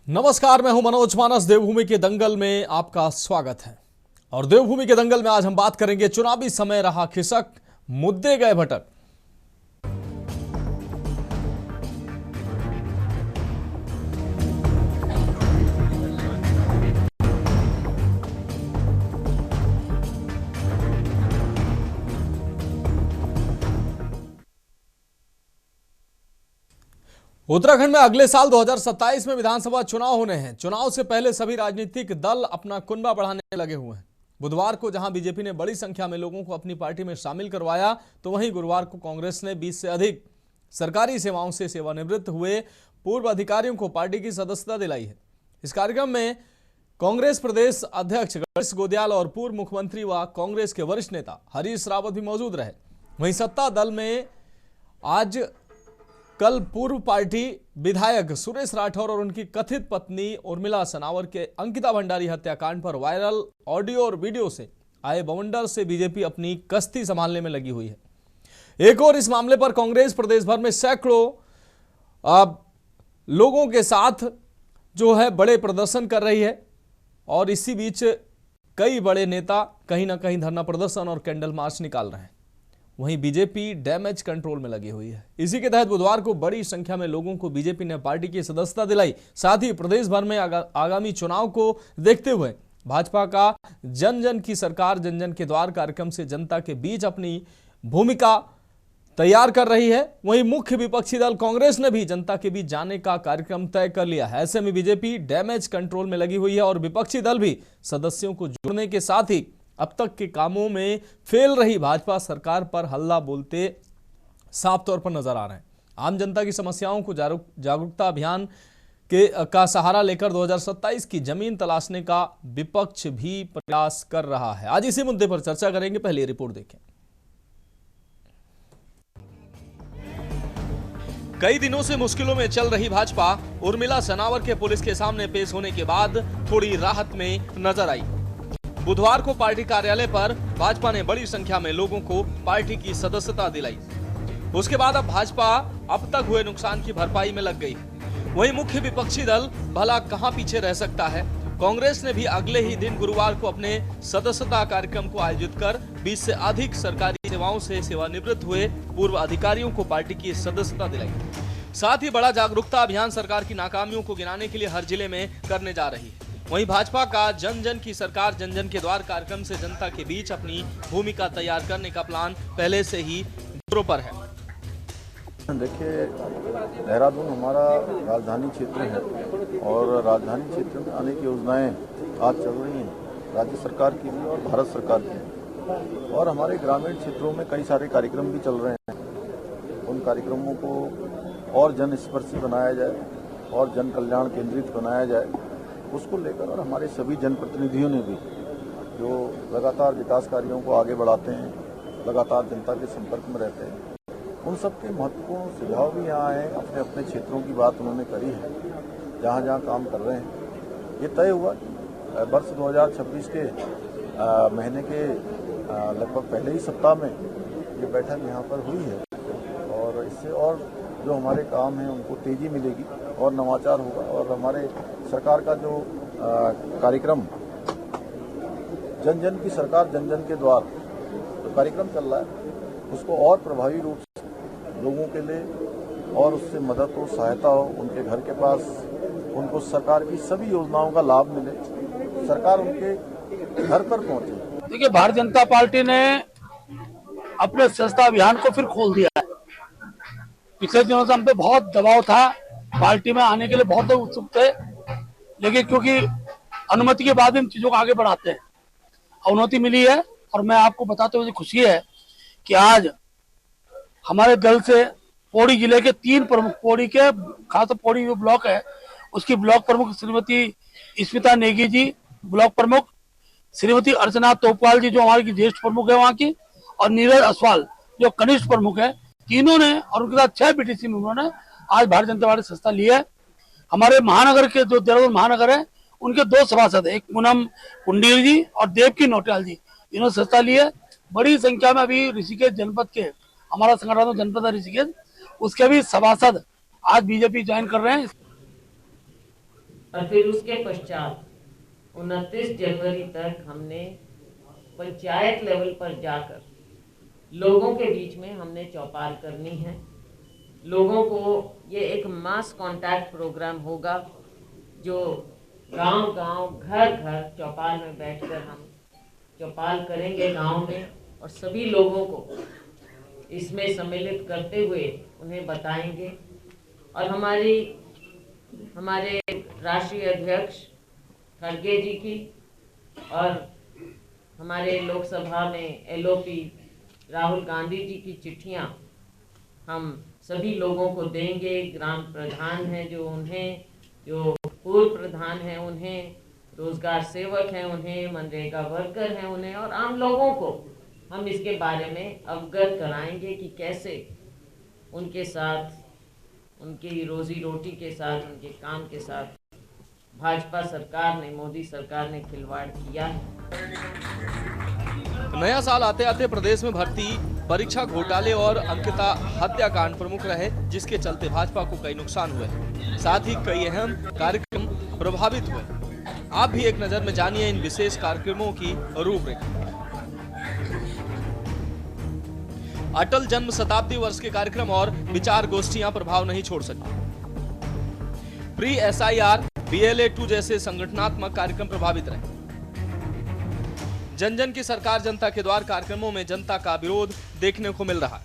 नमस्कार, मैं हूं मनोज मानस। देवभूमि के दंगल में आपका स्वागत है। और देवभूमि के दंगल में आज हम बात करेंगे चुनावी समय रहा खिसक, मुद्दे गए भटक। उत्तराखंड में अगले साल 2027 में विधानसभा चुनाव होने हैं। चुनाव से पहले सभी राजनीतिक दल अपना कुनबा बढ़ाने में लगे हुए हैं। बुधवार को जहां बीजेपी ने बड़ी संख्या में लोगों को अपनी पार्टी में शामिल करवाया, तो वहीं गुरुवार को कांग्रेस ने 20 से अधिक सरकारी सेवाओं से सेवानिवृत्त हुए पूर्व अधिकारियों को पार्टी की सदस्यता दिलाई है। इस कार्यक्रम में कांग्रेस प्रदेश अध्यक्ष गणेश गोदयाल और पूर्व मुख्यमंत्री व कांग्रेस के वरिष्ठ नेता हरीश रावत भी मौजूद रहे। वहीं सत्ता दल में आज कल पूर्व पार्टी विधायक सुरेश राठौर और उनकी कथित पत्नी उर्मिला सनावर के अंकिता भंडारी हत्याकांड पर वायरल ऑडियो और वीडियो से आए बवंडर से बीजेपी अपनी कस्ती संभालने में लगी हुई है। एक और इस मामले पर कांग्रेस प्रदेश भर में सैकड़ों लोगों के साथ जो है बड़े प्रदर्शन कर रही है और इसी बीच कई बड़े नेता कहीं ना कहीं धरना प्रदर्शन और कैंडल मार्च निकाल रहे हैं। वहीं बीजेपी डैमेज कंट्रोल में लगी हुई है। इसी के तहत बुधवार को बड़ी संख्या में लोगों को बीजेपी ने पार्टी की सदस्यता दिलाई। साथ ही प्रदेश भर में आगामी चुनाव को देखते हुए भाजपा का जन जन की सरकार जन जन के द्वार कार्यक्रम से जनता के बीच अपनी भूमिका तैयार कर रही है। वहीं मुख्य विपक्षी दल कांग्रेस ने भी जनता के बीच जाने का कार्यक्रम तय कर लिया है। ऐसे में बीजेपी डैमेज कंट्रोल में लगी हुई है और विपक्षी दल भी सदस्यों को जोड़ने के साथ ही अब तक के कामों में फेल रही भाजपा सरकार पर हल्ला बोलते साफ तौर पर नजर आ रहे हैं। आम जनता की समस्याओं को जागरूकता अभियान का सहारा लेकर 2027 की जमीन तलाशने का विपक्ष भी प्रयास कर रहा है। आज इसी मुद्दे पर चर्चा करेंगे। पहले रिपोर्ट देखें। कई दिनों से मुश्किलों में चल रही भाजपा उर्मिला सनावर के पुलिस के सामने पेश होने के बाद थोड़ी राहत में नजर आई। बुधवार को पार्टी कार्यालय पर भाजपा ने बड़ी संख्या में लोगों को पार्टी की सदस्यता दिलाई। उसके बाद अब भाजपा अब तक हुए नुकसान की भरपाई में लग गई। वहीं मुख्य विपक्षी दल भला कहां पीछे रह सकता है। कांग्रेस ने भी अगले ही दिन गुरुवार को अपने सदस्यता कार्यक्रम को आयोजित कर 20 से अधिक सरकारी सेवाओं से सेवानिवृत्त हुए पूर्व अधिकारियों को पार्टी की सदस्यता दिलाई। साथ ही बड़ा जागरूकता अभियान सरकार की नाकामियों को गिनाने के लिए हर जिले में करने जा रही है। वहीं भाजपा का जन जन की सरकार जन जन के द्वार कार्यक्रम से जनता के बीच अपनी भूमिका तैयार करने का प्लान पहले से ही जोरों पर है। देखिए, देहरादून हमारा राजधानी क्षेत्र है और राजधानी क्षेत्र में अनेक योजनाएं आज चल रही हैं, राज्य सरकार की भी और भारत सरकार की। और हमारे ग्रामीण क्षेत्रों में कई सारे कार्यक्रम भी चल रहे हैं। उन कार्यक्रमों को और जन स्पर्शी बनाया जाए और जन कल्याण केंद्रित बनाया जाए, उसको लेकर और हमारे सभी जनप्रतिनिधियों ने भी जो लगातार विकास कार्यों को आगे बढ़ाते हैं, लगातार जनता के संपर्क में रहते हैं, उन सब के महत्वपूर्ण सुझाव भी यहाँ आए। अपने अपने क्षेत्रों की बात उन्होंने करी है, जहाँ जहाँ काम कर रहे हैं। ये तय हुआ कि वर्ष 2026 के महीने के लगभग पहले ही सप्ताह में ये बैठक यहाँ पर हुई है और इससे और जो हमारे काम हैं उनको तेजी मिलेगी और नवाचार होगा और हमारे सरकार का जो कार्यक्रम जन जन की सरकार जन जन के द्वार जो कार्यक्रम चल रहा है उसको और प्रभावी रूप से लोगों के लिए और उससे मदद हो, सहायता हो, उनके घर के पास उनको सरकार की सभी योजनाओं का लाभ मिले, सरकार उनके घर पर पहुंचे। देखिए, भारतीय जनता पार्टी ने अपने सदस्यता अभियान को फिर खोल दिया है। पिछले दिनों से हम पे बहुत दबाव था, पार्टी में आने के लिए बहुत लोग उत्सुक थे, लेकिन क्योंकि अनुमति के बाद इन चीजों को आगे बढ़ाते हैं, अनुमति मिली है। और मैं आपको बताते हुए खुशी है कि आज हमारे दल से पौड़ी जिले के 3 प्रमुख, पौड़ी के खास पौड़ी जो ब्लॉक है उसकी ब्लॉक प्रमुख श्रीमती स्मिता नेगी जी ब्लॉक प्रमुख, श्रीमती अर्चना तोपवाल जी जो हमारी ज्येष्ठ प्रमुख है वहाँ की, और नीरज असवाल जो कनिष्ठ प्रमुख है, तीनों ने और उनके साथ 6 बीटीसी मेंबरों ने आज भारतीय जनता पार्टी सदस्यता ली है। हमारे महानगर के जो देहरादून महानगर है उनके 2 सभासद है, एक पूनम कुंडील जी और देवकी नोटियाल जी, इन्होंने सदस्यता ली है। बड़ी संख्या में अभी ऋषिकेश जनपद के, हमारा संगठन जनपद है ऋषिकेश, उसके भी सभासद आज बीजेपी ज्वाइन कर रहे हैं। और फिर उसके पश्चात 29 जनवरी तक हमने पंचायत लेवल पर जाकर लोगों के बीच में हमने चौपाल करनी है। लोगों को ये एक मास कांटेक्ट प्रोग्राम होगा, जो गांव-गांव, घर-घर चौपाल में बैठकर हम चौपाल करेंगे गांव में, और सभी लोगों को इसमें सम्मिलित करते हुए उन्हें बताएंगे। और हमारे राष्ट्रीय अध्यक्ष खड़गे जी की और हमारे लोकसभा में एलओपी राहुल गांधी जी की चिट्ठियां हम सभी लोगों को देंगे। ग्राम प्रधान हैं जो पूर्व प्रधान हैं उन्हें, रोजगार सेवक हैं उन्हें, मनरेगा वर्कर हैं उन्हें, और आम लोगों को हम इसके बारे में अवगत कराएंगे कि कैसे उनके साथ, उनकी रोजी रोटी के साथ, उनके काम के साथ भाजपा सरकार ने, मोदी सरकार ने खिलवाड़ किया है। नया साल आते आते प्रदेश में भर्ती परीक्षा घोटाले और अंकिता हत्याकांड प्रमुख रहे, जिसके चलते भाजपा को कई नुकसान हुए, साथ ही कई अहम कार्यक्रम प्रभावित हुए। आप भी एक नजर में जानिए इन विशेष कार्यक्रमों की रूपरेखा। अटल जन्म शताब्दी वर्ष के कार्यक्रम और विचार गोष्ठियां प्रभाव नहीं छोड़ सकती। प्री SIR, BLA 2 जैसे संगठनात्मक कार्यक्रम प्रभावित रहे। जन जन की सरकार जनता के द्वार कार्यक्रमों में जनता का विरोध देखने को मिल रहा है।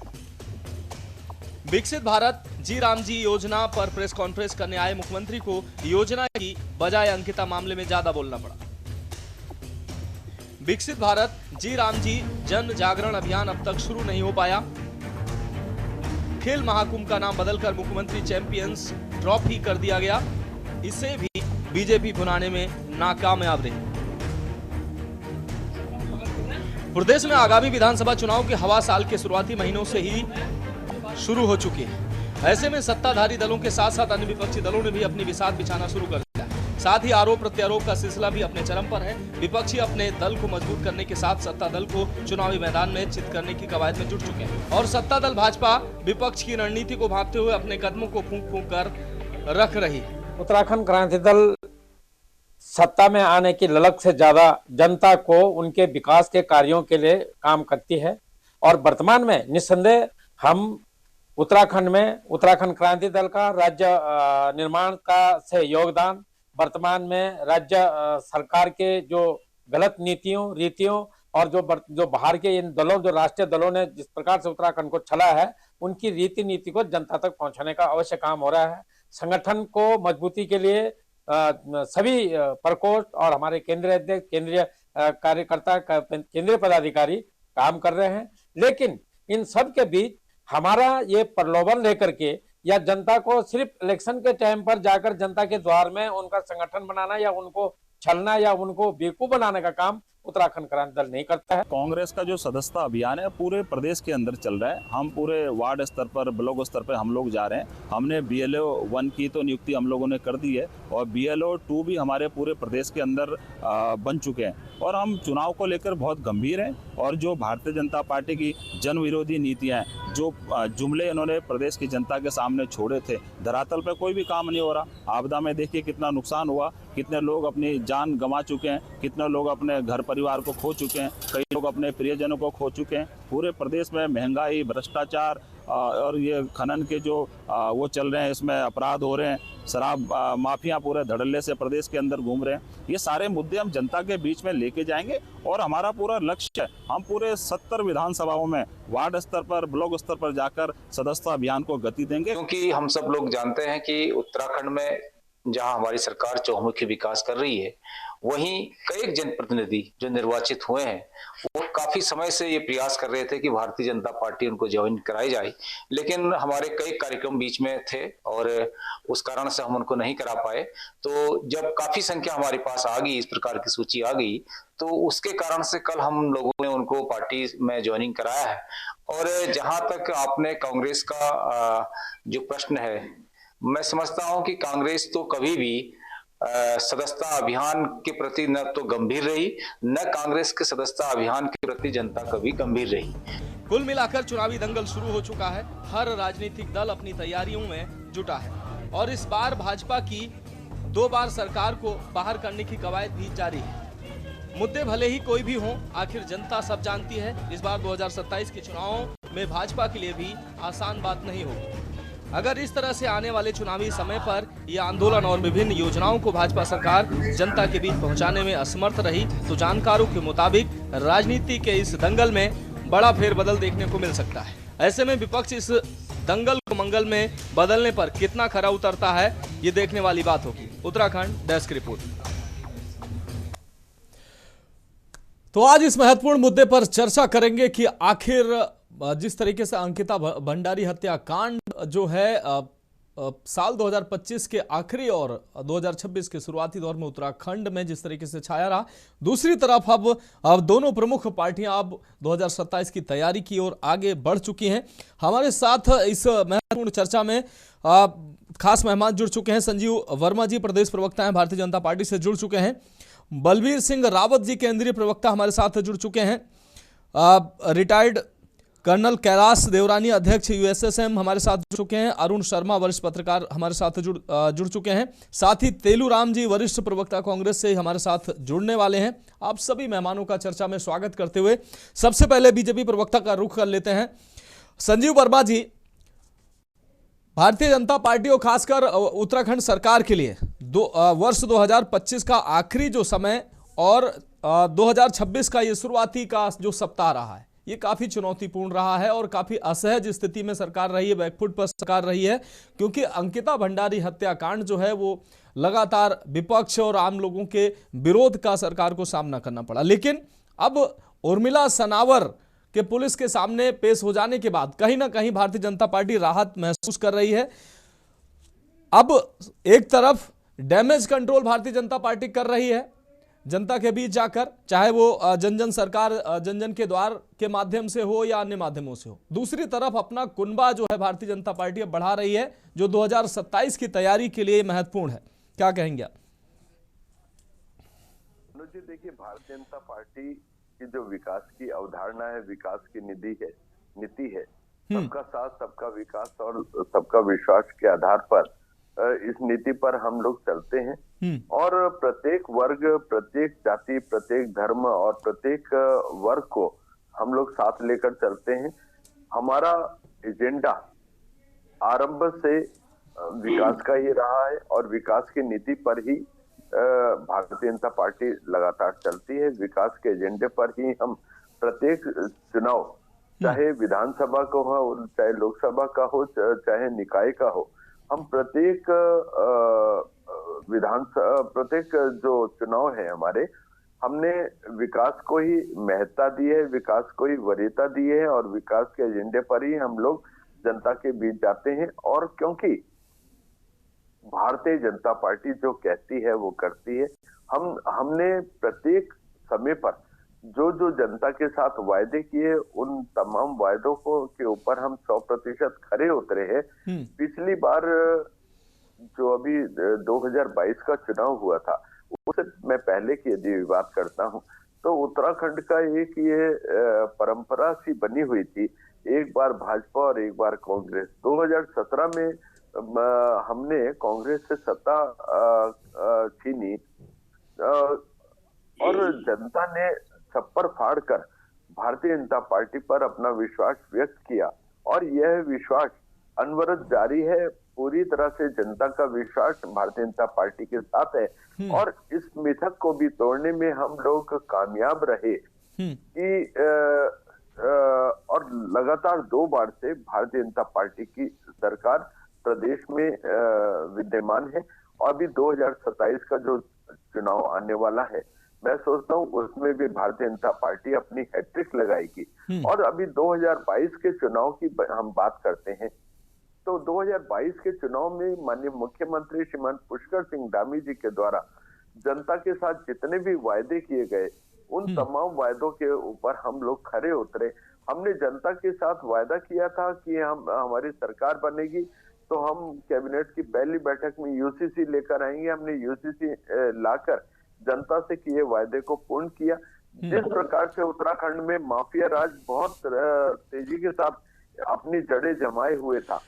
विकसित भारत जी राम जी योजना पर प्रेस कॉन्फ्रेंस करने आए मुख्यमंत्री को योजना की बजाय अंकिता मामले में ज्यादा बोलना पड़ा। विकसित भारत जी राम जी जन जागरण अभियान अब तक शुरू नहीं हो पाया। खेल महाकुंभ का नाम बदलकर मुख्यमंत्री चैंपियंस ट्रॉफी कर दिया गया। इसे भी बीजेपी भुनाने में नाकामयाब रही। प्रदेश में आगामी विधानसभा चुनाव की हवा साल के शुरुआती महीनों से ही शुरू हो चुकी है। ऐसे में सत्ताधारी दलों के साथ साथ अन्य विपक्षी दलों ने भी अपनी बिसात बिछाना शुरू कर दिया है। साथ ही आरोप प्रत्यारोप का सिलसिला भी अपने चरम पर है। विपक्षी अपने दल को मजबूत करने के साथ सत्ता दल को चुनावी मैदान में चित करने की कवायद में जुट चुके हैं, और सत्ता दल भाजपा विपक्ष की रणनीति को भांपते हुए अपने कदमों को फूंक फूंक कर रख रही है। उत्तराखंड क्रांति दल सत्ता में आने की ललक से ज्यादा जनता को उनके विकास के कार्यों के लिए काम करती है, और वर्तमान में निस्संदेह हम उत्तराखंड में उत्तराखंड क्रांति दल का राज्य निर्माण का से योगदान, वर्तमान में राज्य सरकार के जो गलत नीतियों रीतियों और जो बाहर के इन दलों, जो राष्ट्रीय दलों ने जिस प्रकार से उत्तराखंड को छला है, उनकी रीति नीति को जनता तक पहुंचाने का अवश्य काम हो रहा है। संगठन को मजबूती के लिए सभी प्रकोष्ठ और हमारे केंद्रीय अध्यक्ष, केंद्रीय कार्यकर्ता, केंद्रीय पदाधिकारी काम कर रहे हैं, लेकिन इन सब के बीच हमारा ये प्रलोभन लेकर के या जनता को सिर्फ इलेक्शन के टाइम पर जाकर जनता के द्वार में उनका संगठन बनाना या उनको छलना या उनको बेवकूफ बनाने का काम उत्तराखंड क्रांति दल नहीं करता है। कांग्रेस का जो सदस्यता अभियान है पूरे प्रदेश के अंदर चल रहा है। हम पूरे वार्ड स्तर पर, ब्लॉक स्तर पर हम लोग जा रहे हैं। हमने BLO 1 की तो नियुक्ति हम लोगों ने कर दी है, और BLO 2 भी हमारे पूरे प्रदेश के अंदर बन चुके हैं, और हम चुनाव को लेकर बहुत गंभीर हैं। और जो भारतीय जनता पार्टी की जन विरोधी नीतियाँ हैं, जो जुमले इन्होंने प्रदेश की जनता के सामने छोड़े थे, धरातल पर कोई भी काम नहीं हो रहा। आपदा में देखिए कितना नुकसान हुआ, कितने लोग अपनी जान गंवा चुके हैं, कितने लोग अपने घर परिवार को खो चुके हैं, कई लोग अपने प्रियजनों को खो चुके हैं। पूरे प्रदेश में महंगाई, भ्रष्टाचार और ये खनन के जो वो चल रहे हैं, इसमें अपराध हो रहे हैं, शराब माफिया पूरे धड़ल्ले से प्रदेश के अंदर घूम रहे हैं। ये सारे मुद्दे हम जनता के बीच में लेके जाएंगे, और हमारा पूरा लक्ष्य है, हम पूरे 70 विधानसभाओं में वार्ड स्तर पर, ब्लॉक स्तर पर जाकर सदस्यता अभियान को गति देंगे। क्योंकि हम सब लोग जानते हैं कि उत्तराखंड में जहां हमारी सरकार चहुमुखी विकास कर रही है, वहीं कई जनप्रतिनिधि जो निर्वाचित हुए हैं वो काफी समय से ये प्रयास कर रहे थे कि भारतीय जनता पार्टी उनको ज्वाइन कराई जाए, लेकिन हमारे कई कार्यक्रम बीच में थे और उस कारण से हम उनको नहीं करा पाए। तो जब काफी संख्या हमारे पास आ गई, इस प्रकार की सूची आ गई, तो उसके कारण से कल हम लोगों ने उनको पार्टी में ज्वाइनिंग कराया है। और जहां तक आपने कांग्रेस का जो प्रश्न है, मैं समझता हूं कि कांग्रेस तो कभी भी सदस्यता अभियान के प्रति न तो गंभीर रही, न कांग्रेस के सदस्यता अभियान के प्रति जनता कभी गंभीर रही। कुल मिलाकर चुनावी दंगल शुरू हो चुका है। हर राजनीतिक दल अपनी तैयारियों में जुटा है, और इस बार भाजपा की 2 बार सरकार को बाहर करने की कवायद भी जारी है। मुद्दे भले ही कोई भी हों, आखिर जनता सब जानती है। इस बार 2027 के चुनावों में भाजपा के लिए भी आसान बात नहीं होगी। अगर इस तरह से आने वाले चुनावी समय पर यह आंदोलन और विभिन्न योजनाओं को भाजपा सरकार जनता के बीच पहुंचाने में असमर्थ रही तो जानकारों के मुताबिक राजनीति के इस दंगल में बड़ा फेरबदल देखने को मिल सकता है। ऐसे में विपक्ष इस दंगल को मंगल में बदलने पर कितना खरा उतरता है, ये देखने वाली बात होगी। Uttarakhand desk report. तो आज इस महत्वपूर्ण मुद्दे पर चर्चा करेंगे कि आखिर जिस तरीके से अंकिता भंडारी हत्याकांड जो है साल 2025 के आखिरी और 2026 के शुरुआती दौर में उत्तराखंड में जिस तरीके से छाया रहा, दूसरी तरफ अब दोनों प्रमुख पार्टियां अब 2027 की तैयारी की ओर आगे बढ़ चुकी हैं। हमारे साथ इस महत्वपूर्ण चर्चा में खास मेहमान जुड़ चुके हैं। संजीव वर्मा जी प्रदेश प्रवक्ता हैं, भारतीय जनता पार्टी से जुड़ चुके हैं। बलबीर सिंह रावत जी केंद्रीय प्रवक्ता हमारे साथ जुड़ चुके हैं। रिटायर्ड कर्नल कैलाश देवरानी अध्यक्ष यूएसएसएम हमारे साथ जुड़ चुके हैं। अरुण शर्मा वरिष्ठ पत्रकार हमारे साथ जुड़ चुके हैं। साथ ही तेलूराम जी वरिष्ठ प्रवक्ता कांग्रेस से हमारे साथ जुड़ने वाले हैं। आप सभी मेहमानों का चर्चा में स्वागत करते हुए सबसे पहले बीजेपी प्रवक्ता का रुख कर लेते हैं। संजीव वर्मा जी, भारतीय जनता पार्टी और खासकर उत्तराखंड सरकार के लिए वर्ष 2025 का आखिरी जो समय और 2026 का ये शुरुआती का जो सप्ताह रहा है, ये काफी चुनौतीपूर्ण रहा है और काफी असहज स्थिति में सरकार रही है, बैकफुट पर सरकार रही है, क्योंकि अंकिता भंडारी हत्याकांड जो है वो लगातार विपक्ष और आम लोगों के विरोध का सरकार को सामना करना पड़ा। लेकिन अब उर्मिला सनावर के पुलिस के सामने पेश हो जाने के बाद कहीं ना कहीं भारतीय जनता पार्टी राहत महसूस कर रही है। अब एक तरफ damage control Bharatiya Janata party कर रही है जनता के बीच जाकर, चाहे वो जन जन सरकार जन जन के द्वार के माध्यम से हो या अन्य माध्यमों से हो। दूसरी तरफ अपना कुनबा जो है भारतीय जनता पार्टी अब बढ़ा रही है, जो 2027 की तैयारी के लिए महत्वपूर्ण है। क्या कहेंगे आप? अनुज जी, देखिए, भारतीय जनता पार्टी की जो विकास की अवधारणा है, विकास की नीति है, सबका साथ सबका विकास और सबका विश्वास के आधार पर इस नीति पर हम लोग चलते हैं और प्रत्येक वर्ग, प्रत्येक जाति, प्रत्येक धर्म और प्रत्येक वर्ग को हम लोग साथ लेकर चलते हैं। हमारा एजेंडा आरंभ से विकास का ही रहा है और विकास की नीति पर ही भारतीय जनता पार्टी लगातार चलती है। विकास के एजेंडे पर ही हम प्रत्येक चुनाव, चाहे विधानसभा का हो, चाहे लोकसभा का हो, चाहे निकाय का हो, हम प्रत्येक प्रत्येक जो चुनाव है हमारे, हमने विकास को ही महत्ता दी है, विकास को ही वरीयता दी है और विकास के एजेंडे पर ही हम लोग जनता के बीच जाते हैं। और क्योंकि भारतीय जनता पार्टी जो कहती है वो करती है। हमने प्रत्येक समय पर जो जो जनता के साथ वायदे किए, उन तमाम वायदों को के ऊपर हम 100% खरे उतरे हैं। पिछली बार जो अभी 2022 का चुनाव हुआ था, उससे मैं पहले की यदि बात करता हूं तो उत्तराखंड का एक ये परंपरा सी बनी हुई थी, एक बार भाजपा और एक बार कांग्रेस। 2017 में हमने कांग्रेस से सत्ता छीनी और जनता ने छप्पर फाड़ कर भारतीय जनता पार्टी पर अपना विश्वास व्यक्त किया और यह विश्वास अनवरत जारी है। पूरी तरह से जनता का विश्वास भारतीय जनता पार्टी के साथ है और इस मिथक को भी तोड़ने में हम लोग कामयाब रहे कि और लगातार 2 बार से भारतीय जनता पार्टी की सरकार प्रदेश में विद्यमान है और अभी 2027 का जो चुनाव आने वाला है, मैं सोचता हूँ उसमें भी भारतीय जनता पार्टी अपनी हैट्रिक लगाएगी। और अभी 2022 के चुनाव की हम बात करते हैं तो 2022 के चुनाव में माननीय मुख्यमंत्री श्रीमान पुष्कर सिंह धामी जी के द्वारा जनता के साथ जितने भी वायदे किए गए, उन तमाम वायदों के ऊपर हम लोग खरे उतरे। हमने जनता के साथ वायदा किया था कि हमारी सरकार बनेगी तो हम कैबिनेट की पहली बैठक में यूसीसी लेकर आएंगे। हमने यूसीसी लाकर जनता से किए वायदे को पूर्ण किया। जिस प्रकार से उत्तराखंड में माफिया राज बहुत तेजी के साथ अपनी जड़ें जमाए हुए था,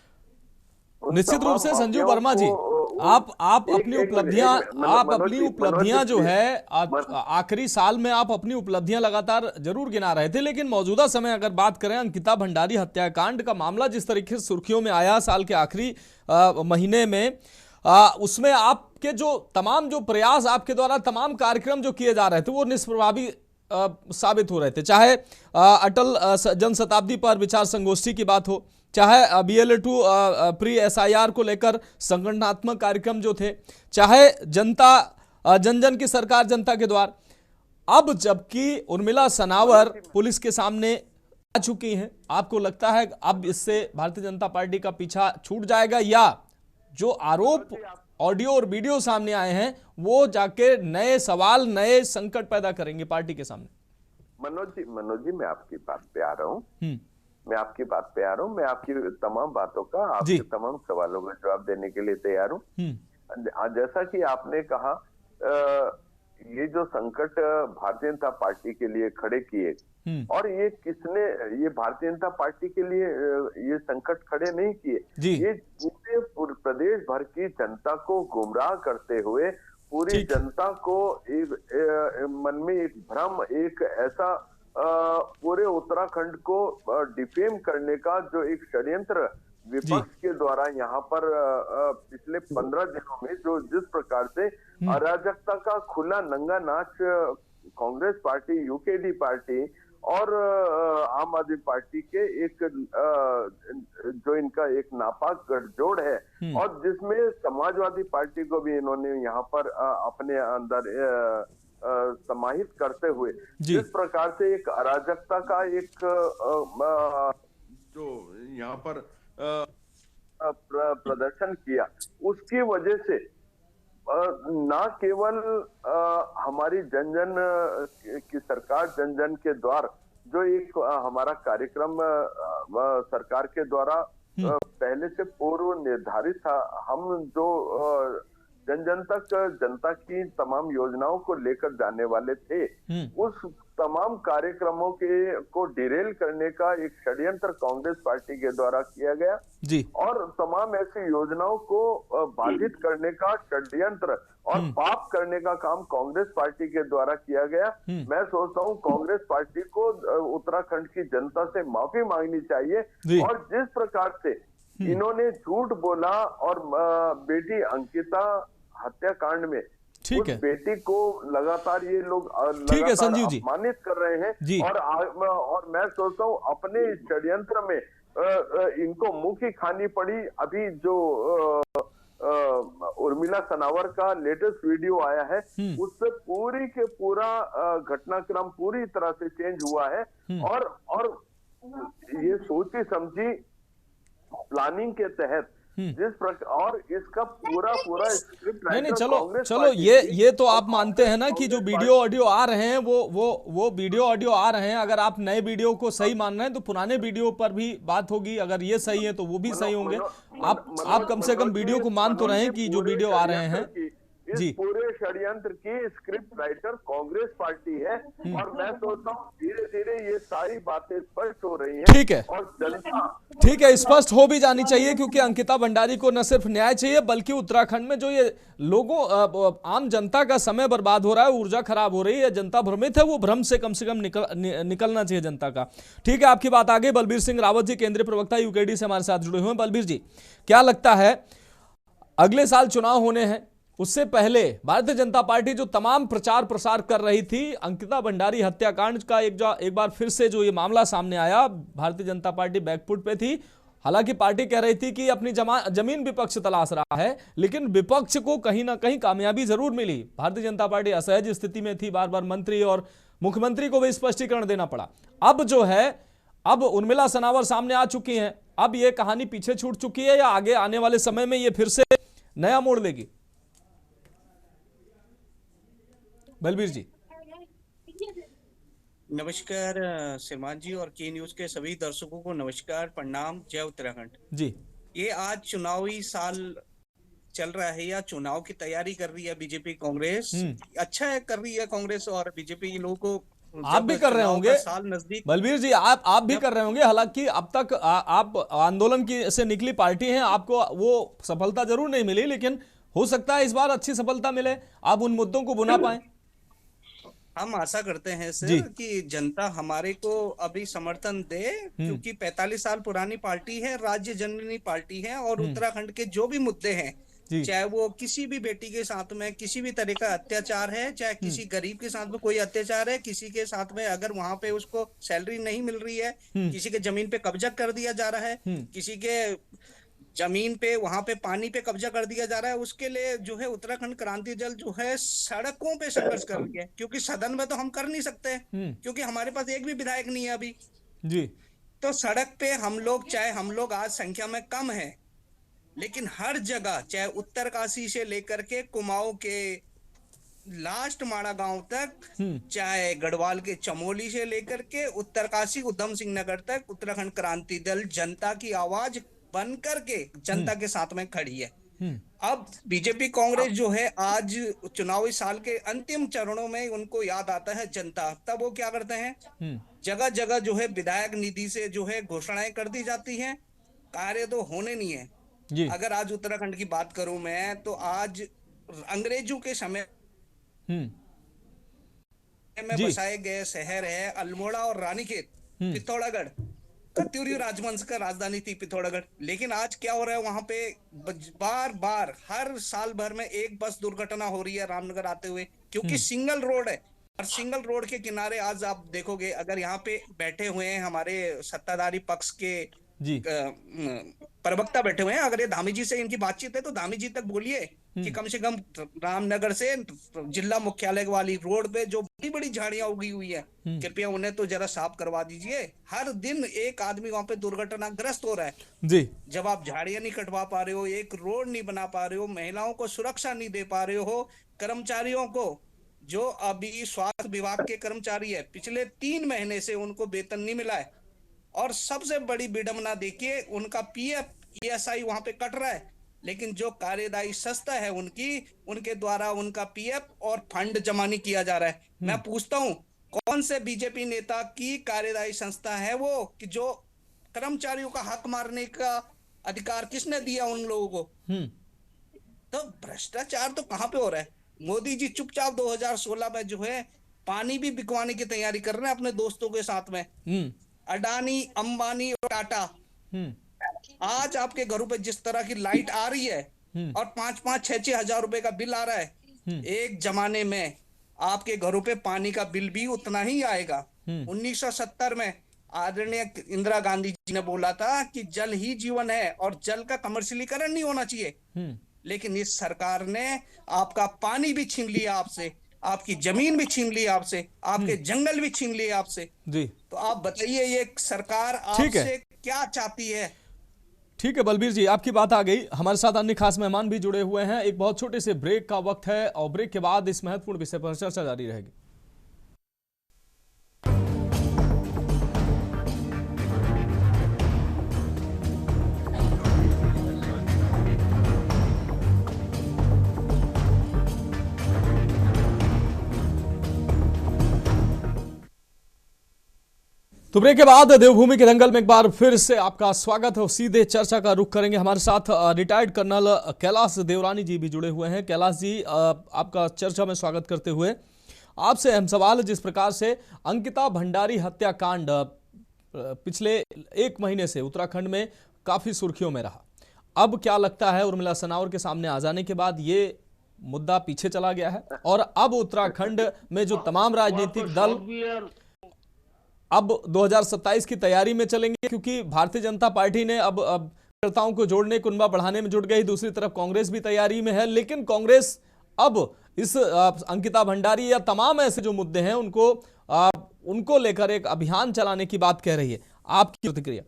उन निश्चित रूप तमाम से संजीव माफियाओं वर्मा जी, को आप एक- अपनी एक- उपलब्धियां एक- मनोज अपनी जी, उपलब्धियां जो प्लीज। है आखिरी साल में आप अपनी उपलब्धियां लगातार जरूर गिना रहे थे, लेकिन मौजूदा समय अगर बात करें अंकिता भंडारी हत्याकांड का मामला जिस तरीके से सुर्खियों में आया साल के आखिरी महीने में, उसमें आपके जो तमाम जो प्रयास आपके द्वारा तमाम कार्यक्रम जो किए जा रहे थे वो निष्प्रभावी साबित हो रहे थे। चाहे अटल जन शताब्दी पर विचार संगोष्ठी की बात हो, चाहे BLA-2 प्री SIR को लेकर संगठनात्मक कार्यक्रम जो थे, चाहे जनता जन जन की सरकार जनता के द्वार। अब जबकि उर्मिला सनावर पुलिस के सामने आ चुकी हैं, आपको लगता है अब इससे भारतीय जनता पार्टी का पीछा छूट जाएगा, या जो आरोप ऑडियो और वीडियो सामने आए हैं वो जाके नए सवाल नए संकट पैदा करेंगे पार्टी के सामने? मनोज जी मैं आपकी बात पे आ रहा हूँ। मैं आपकी बात पे आ रहा हूँ। मैं आपकी तमाम बातों का, आपके तमाम सवालों का जवाब देने के लिए तैयार हूँ। जैसा कि आपने कहा, ये जो संकट भारतीय जनता पार्टी के लिए खड़े किए, और ये किसने, ये भारतीय जनता पार्टी के लिए ये संकट खड़े नहीं किए, ये पूरे प्रदेश भर की जनता को गुमराह करते हुए पूरी जनता को एक मन में एक भ्रम, एक ऐसा पूरे उत्तराखंड को डिफेम करने का जो एक षड्यंत्र विपक्ष के द्वारा यहाँ पर पिछले 15 दिनों में जो जिस प्रकार से अराजकता का खुला नंगा नाच कांग्रेस पार्टी, यूकेडी पार्टी और आम आदमी पार्टी के एक जो इनका एक नापाक गठजोड़ है, और जिसमें समाजवादी पार्टी को भी इन्होंने यहाँ पर अपने अंदर समाहित करते हुए जिस प्रकार से एक अराजकता का एक जो यहाँ पर प्रदर्शन किया, उसकी वजह से ना केवल हमारी जन जन की सरकार, जन जन के द्वार जो एक हमारा कार्यक्रम सरकार के द्वारा पहले से पूर्व निर्धारित था, हम जो जन जन तक जनता की तमाम योजनाओं को लेकर जाने वाले थे, उस तमाम कार्यक्रमों को डिरेल करने का एक षड्यंत्र कांग्रेस पार्टी के द्वारा किया गया जी, और तमाम ऐसी योजनाओं को बाधित करने का षड्यंत्र और पाप करने का काम कांग्रेस पार्टी के द्वारा किया गया। मैं सोचता हूं कांग्रेस पार्टी को उत्तराखंड की जनता से माफी मांगनी चाहिए, और जिस प्रकार से इन्होंने झूठ बोला और बेटी अंकिता हत्याकांड में उस बेटी को लगातार ये लोग अपमानित कर रहे हैं, और मैं सोचता हूँ अपने षड्यंत्र में इनको मुंह खानी पड़ी। अभी जो उर्मिला सनावर का लेटेस्ट वीडियो आया है, उससे पूरी के पूरा घटनाक्रम पूरी तरह से चेंज हुआ है, और ये सोची समझी प्लानिंग के तहत जिस प्रकार, और इसका पूरा स्क्रिप्ट नहीं, चलो ये तो आप मानते हैं ना कि जो वीडियो ऑडियो आ रहे हैं वो वीडियो ऑडियो आ रहे हैं, अगर आप नए वीडियो को सही मान रहे हैं तो पुराने वीडियो पर भी बात होगी, अगर ये सही है तो वो भी सही होंगे। आप कम से कम वीडियो को मान तो रहे हैं कि जो वीडियो आ रहे हैं इस पूरे षड्यंत्र की स्क्रिप्ट राइटर कांग्रेस पार्टी है, और मैं सोचता हूँ धीरे धीरे ये सारी बातें स्पष्ट हो रही हैं। ठीक है, और जनता ठीक है, स्पष्ट हो भी जानी चाहिए, क्योंकि अंकिता भंडारी को न सिर्फ न्याय चाहिए बल्कि उत्तराखंड में जो ये लोगों आम जनता का समय बर्बाद हो रहा है, ऊर्जा खराब हो रही है, जनता भ्रमित है, वो भ्रम से कम निकलना चाहिए जनता का। ठीक है, आपकी बात आगे। बलबीर सिंह रावत जी केंद्रीय प्रवक्ता यूकेडी से हमारे साथ जुड़े हुए हैं। बलबीर जी, क्या लगता है अगले साल चुनाव होने हैं, उससे पहले भारतीय जनता पार्टी जो तमाम प्रचार प्रसार कर रही थी, अंकिता भंडारी हत्याकांड का एक बार फिर से जो ये मामला सामने आया, भारतीय जनता पार्टी बैकफुट पे थी। हालांकि पार्टी कह रही थी कि अपनी जमीन विपक्ष तलाश रहा है, लेकिन विपक्ष को कहीं ना कहीं कामयाबी जरूर मिली। भारतीय जनता पार्टी असहज स्थिति में थी, बार बार मंत्री और मुख्यमंत्री को भी स्पष्टीकरण देना पड़ा। अब जो है, अब उर्मिला सनावर सामने आ चुकी हैं, अब ये कहानी पीछे छूट चुकी है, या आगे आने वाले समय में ये फिर से नया मोड़ लेगी? बलबीर जी नमस्कार श्रीमान जी, और के न्यूज के सभी दर्शकों को नमस्कार, प्रणाम, जय उत्तराखंड जी। ये आज चुनावी साल चल रहा है, या चुनाव की तैयारी कर रही है बीजेपी कांग्रेस, अच्छा है कर रही है कांग्रेस और बीजेपी, लोगों को आप भी कर रहे होंगे साल नजदीक। बलबीर जी, आप भी कर रहे होंगे। हालांकि अब तक आप आंदोलन की से निकली पार्टी हैं, आपको वो सफलता जरूर नहीं मिली, लेकिन हो सकता है इस बार अच्छी सफलता मिले, आप उन मुद्दों को बुना पाए। हम आशा करते हैं सर कि जनता हमारे को अभी समर्थन दे, क्योंकि 45 साल पुरानी पार्टी है, राज्य जननी पार्टी है, और उत्तराखंड के जो भी मुद्दे हैं, चाहे वो किसी भी बेटी के साथ में किसी भी तरह का अत्याचार है, चाहे किसी गरीब के साथ में कोई अत्याचार है, किसी के साथ में अगर वहां पे उसको सैलरी नहीं मिल रही है, किसी के जमीन पे कब्जा कर दिया जा रहा है, किसी के जमीन पे वहां पे पानी पे कब्जा कर दिया जा रहा है, उसके लिए जो है उत्तराखंड क्रांति दल जो है सड़कों पे संघर्ष कर रही है। क्योंकि सदन में तो हम कर नहीं सकते, क्योंकि हमारे पास एक भी विधायक नहीं है अभी जी। तो सड़क पे हम लोग, चाहे हम लोग आज संख्या में कम है, लेकिन हर जगह, चाहे उत्तरकाशी से लेकर के कुमाऊं के लास्ट माड़ा गांव तक, चाहे गढ़वाल के चमोली से लेकर के उत्तरकाशी उधम सिंह नगर तक, उत्तराखंड क्रांति दल जनता की आवाज बन करके जनता के साथ में खड़ी है। अब बीजेपी कांग्रेस जो है आज चुनावी साल के अंतिम चरणों में उनको याद आता है जनता, तब वो क्या करते हैं, जगह जगह जो है विधायक निधि से जो है घोषणाएं कर दी जाती हैं, कार्य तो होने नहीं है। अगर आज उत्तराखंड की बात करूं मैं, तो आज अंग्रेजों के समय में बसाए गए शहर है अल्मोड़ा और रानीखेत, पिथौरागढ़, त्यूरी राजवंश का राजधानी थी पिथौरागढ़। लेकिन आज क्या हो रहा है, वहां पे बार बार हर साल भर में एक बस दुर्घटना हो रही है रामनगर आते हुए, क्योंकि सिंगल रोड है। और सिंगल रोड के किनारे आज आप देखोगे, अगर यहाँ पे बैठे हुए हैं हमारे सत्ताधारी पक्ष के प्रवक्ता बैठे हुए हैं, अगर ये धामी जी से इनकी बातचीत है तो धामी जी तक बोलिए कि कम से कम रामनगर से जिला मुख्यालय वाली रोड पे जो बड़ी बड़ी झाड़ियां उगी हुई है, कृपया उन्हें तो जरा साफ करवा दीजिए। हर दिन एक आदमी वहां पे दुर्घटनाग्रस्त हो रहा है जी। जब आप झाड़ियां नहीं कटवा पा रहे हो, एक रोड नहीं बना पा रहे हो, महिलाओं को सुरक्षा नहीं दे पा रहे हो, कर्मचारियों को, जो अभी स्वास्थ्य विभाग के कर्मचारी है, पिछले 3 महीने से उनको वेतन नहीं मिला है, और सबसे बड़ी विडंबना देखिए, उनका पीएफ ईएसआई वहां पे कट रहा है, लेकिन जो कार्यदायी संस्था है उनके द्वारा उनका पीएफ और फंड जमा नहीं किया जा रहा है। मैं पूछता हूं, कौन से बीजेपी नेता की कार्यदायी संस्था है वो, कि जो कर्मचारियों का हक मारने का अधिकार किसने दिया उन लोगों को? तो भ्रष्टाचार तो कहां पे हो रहा है? मोदी जी चुपचाप 2016 में जो है पानी भी बिकवाने की तैयारी कर रहे हैं अपने दोस्तों के साथ में, अडानी, अंबानी और टाटा। आज आपके घरों पे जिस तरह की लाइट आ रही है और 5-5, 6-6 हजार रुपए का बिल आ रहा है, एक जमाने में आपके घरों पे पानी का बिल भी उतना ही आएगा। 1970 में आदरणीय इंदिरा गांधी जी ने बोला था कि जल ही जीवन है और जल का कमर्शियलीकरण नहीं होना चाहिए, लेकिन इस सरकार ने आपका पानी भी छीन लिया आपसे, आपकी जमीन भी छीन ली आपसे, आपके जंगल भी छीन लिए आपसे जी। तो आप बताइए ये सरकार आपसे क्या चाहती है? ठीक है बलबीर जी, आपकी बात आ गई। हमारे साथ अन्य खास मेहमान भी जुड़े हुए हैं। एक बहुत छोटे से ब्रेक का वक्त है और ब्रेक के बाद इस महत्वपूर्ण विषय पर चर्चा जारी रहेगी। तो ब्रेक के बाद देवभूमि के दंगल में एक बार फिर से आपका स्वागत है। सीधे चर्चा का रुख करेंगे। हमारे साथ रिटायर्ड कर्नल कैलाश देवरानी जी भी जुड़े हुए हैं। कैलाश जी, आपका चर्चा में स्वागत करते हुए आपसे अहम सवाल, जिस प्रकार से अंकिता भंडारी हत्याकांड पिछले 1 महीने से उत्तराखंड में काफी सुर्खियों में रहा, अब क्या लगता है उर्मिला सनावर के सामने आ जाने के बाद ये मुद्दा पीछे चला गया है और अब उत्तराखंड में जो तमाम राजनीतिक दल अब 2027 की तैयारी में चलेंगे, क्योंकि भारतीय जनता पार्टी ने अब कार्यकर्ताओं को जोड़ने, कुनबा बढ़ाने में जुट गई। दूसरी तरफ कांग्रेस भी तैयारी में है, लेकिन कांग्रेस अब इस अंकिता भंडारी या तमाम ऐसे जो मुद्दे हैं उनको लेकर एक अभियान चलाने की बात कह रही है। आपकी प्रतिक्रिया?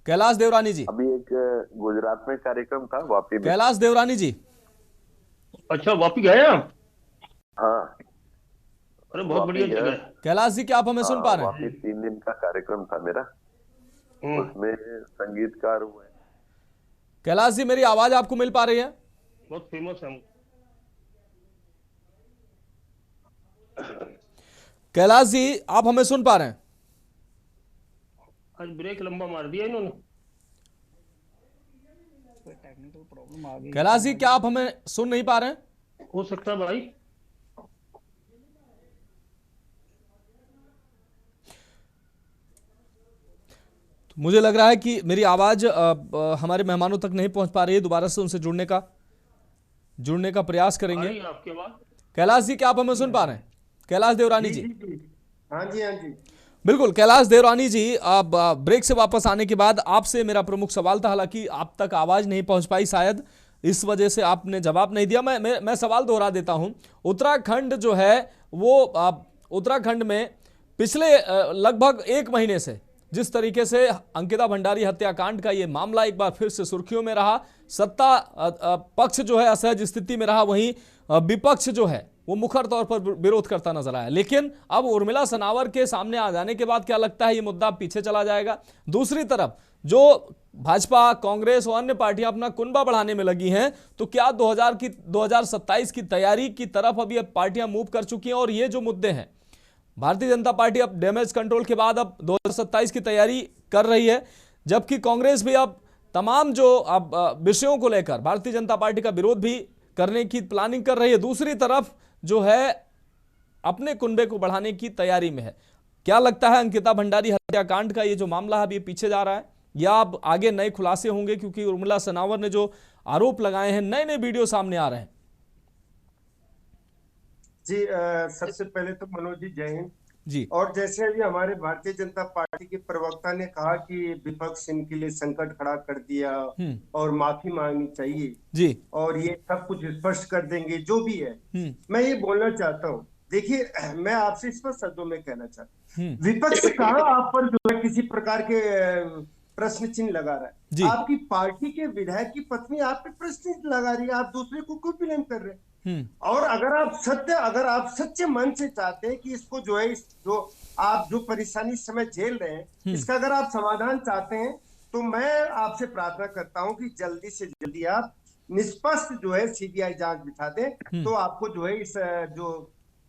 कैलाश देवरानी जी, अभी एक गुजरात में कार्यक्रम था वापी में। कैलाश देवरानी जी, अच्छा वापी गए आप? हाँ, अरे बहुत बढ़िया जगह है। कैलाश जी, क्या आप हमें सुन पा रहे हैं? वापी 3 दिन का कार्यक्रम था मेरा, उसमें संगीतकार हुए। कैलाश जी, मेरी आवाज आपको मिल पा रही है? बहुत फेमस है हम। कैलाश जी, आप हमें सुन पा रहे हैं? आज ब्रेक लंबा मार दिया इन्होंने। टेक्निकल प्रॉब्लम आ गई। कैलाश जी, क्या आप हमें सुन नहीं पा रहे हैं? हो सकता है भाई। मुझे लग रहा है कि मेरी आवाज हमारे मेहमानों तक नहीं पहुंच पा रही है। दोबारा से उनसे जुड़ने का प्रयास आ करेंगे। रही है आपकी आवाज? कैलाश जी, क्या आप हमें सुन पा रहे हैं? कैलाश देवरानी जी। हाँ जी, हाँ जी। बिल्कुल कैलाश देवरानी जी, अब ब्रेक से वापस आने के बाद आपसे मेरा प्रमुख सवाल था, हालांकि आप तक आवाज नहीं पहुंच पाई, शायद इस वजह से आपने जवाब नहीं दिया। मैं सवाल दोहरा देता हूं। उत्तराखंड जो है वो उत्तराखंड में पिछले लगभग 1 महीने से जिस तरीके से अंकिता भंडारी हत्याकांड का ये मामला एक बार फिर से सुर्खियों में रहा, सत्ता पक्ष जो है असहज स्थिति में रहा, वहीं विपक्ष जो है वो मुखर तौर पर विरोध करता नजर आया। लेकिन अब उर्मिला सनावर के सामने आ जाने के बाद क्या लगता है ये मुद्दा पीछे चला जाएगा? दूसरी तरफ जो भाजपा, कांग्रेस और अन्य पार्टियां अपना कुनबा बढ़ाने में लगी हैं, तो क्या 2027 की तैयारी की तरफ अब ये पार्टियां मूव कर चुकी हैं? और ये जो मुद्दे हैं, भारतीय जनता पार्टी अब डैमेज कंट्रोल के बाद अब 2027 की तैयारी कर रही है, जबकि कांग्रेस भी अब तमाम जो अब विषयों को लेकर भारतीय जनता पार्टी का विरोध भी करने की प्लानिंग कर रही है। दूसरी तरफ जो है अपने कुनबे को बढ़ाने की तैयारी में है। क्या लगता है अंकिता भंडारी हत्याकांड का ये जो मामला है अब ये पीछे जा रहा है, या अब आगे नए खुलासे होंगे? क्योंकि उर्मिला सनावर ने जो आरोप लगाए हैं, नए नए वीडियो सामने आ रहे हैं। जी, सबसे पहले तो मनोज जी जय हिंद जी। और जैसे अभी हमारे भारतीय जनता पार्टी के प्रवक्ता ने कहा कि विपक्ष इनके लिए संकट खड़ा कर दिया और माफी मांगनी चाहिए जी, और ये सब कुछ स्पष्ट कर देंगे जो भी है। मैं ये बोलना चाहता हूँ, देखिए मैं आपसे स्पष्ट शब्दों में कहना चाहता हूँ, विपक्ष कहाँ आप पर जो है किसी प्रकार के प्रश्न चिन्ह लगा रहा है। आपकी पार्टी के विधायक की पत्नी आप पे प्रश्न चिन्ह लगा रही है, आप दूसरे को क्यों ब्लेम कर रहे हैं? और अगर आप सच्चे मन से चाहते हैं कि इसको जो है जो परेशानी इस समय झेल रहे हैं, इसका अगर आप समाधान चाहते हैं, तो मैं आपसे प्रार्थना करता हूं कि जल्दी से जल्दी आप निष्पक्ष जो है सीबीआई जांच बिठा दें, तो आपको जो है इस जो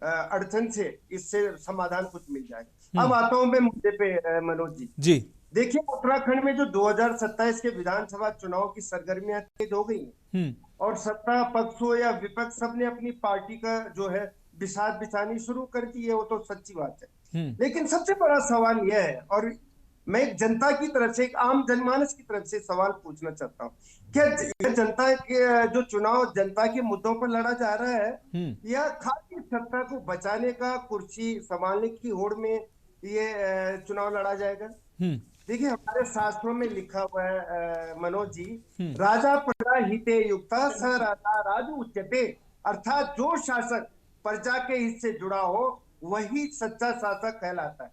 अड़चन से इससे समाधान कुछ मिल जाएगा। अब आता हूं मैं मुद्दे पे मनोज जी। देखिए, उत्तराखंड में जो 2027 के विधानसभा चुनाव की सरगर्मियां तेज हो गई हैं और सत्ता पक्ष हो या विपक्ष, सबने अपनी पार्टी का जो है बिसात बिछानी शुरू कर दी है, वो तो सच्ची बात है। लेकिन सबसे बड़ा सवाल यह है, और मैं एक जनता की तरफ से, एक आम जनमानस की तरफ से सवाल पूछना चाहता हूँ, क्या जनता के जो चुनाव जनता के मुद्दों पर लड़ा जा रहा है या खाली सत्ता को बचाने का, कुर्सी संभालने की होड़ में ये चुनाव लड़ा जाएगा? देखिए, हमारे शास्त्रों में लिखा हुआ है मनोज जी, राजा प्रजा हिते युक्ता स राजा राज उच्यते, अर्थात जो शासक प्रजा के हित से जुड़ा हो वही सच्चा शासक कहलाता है।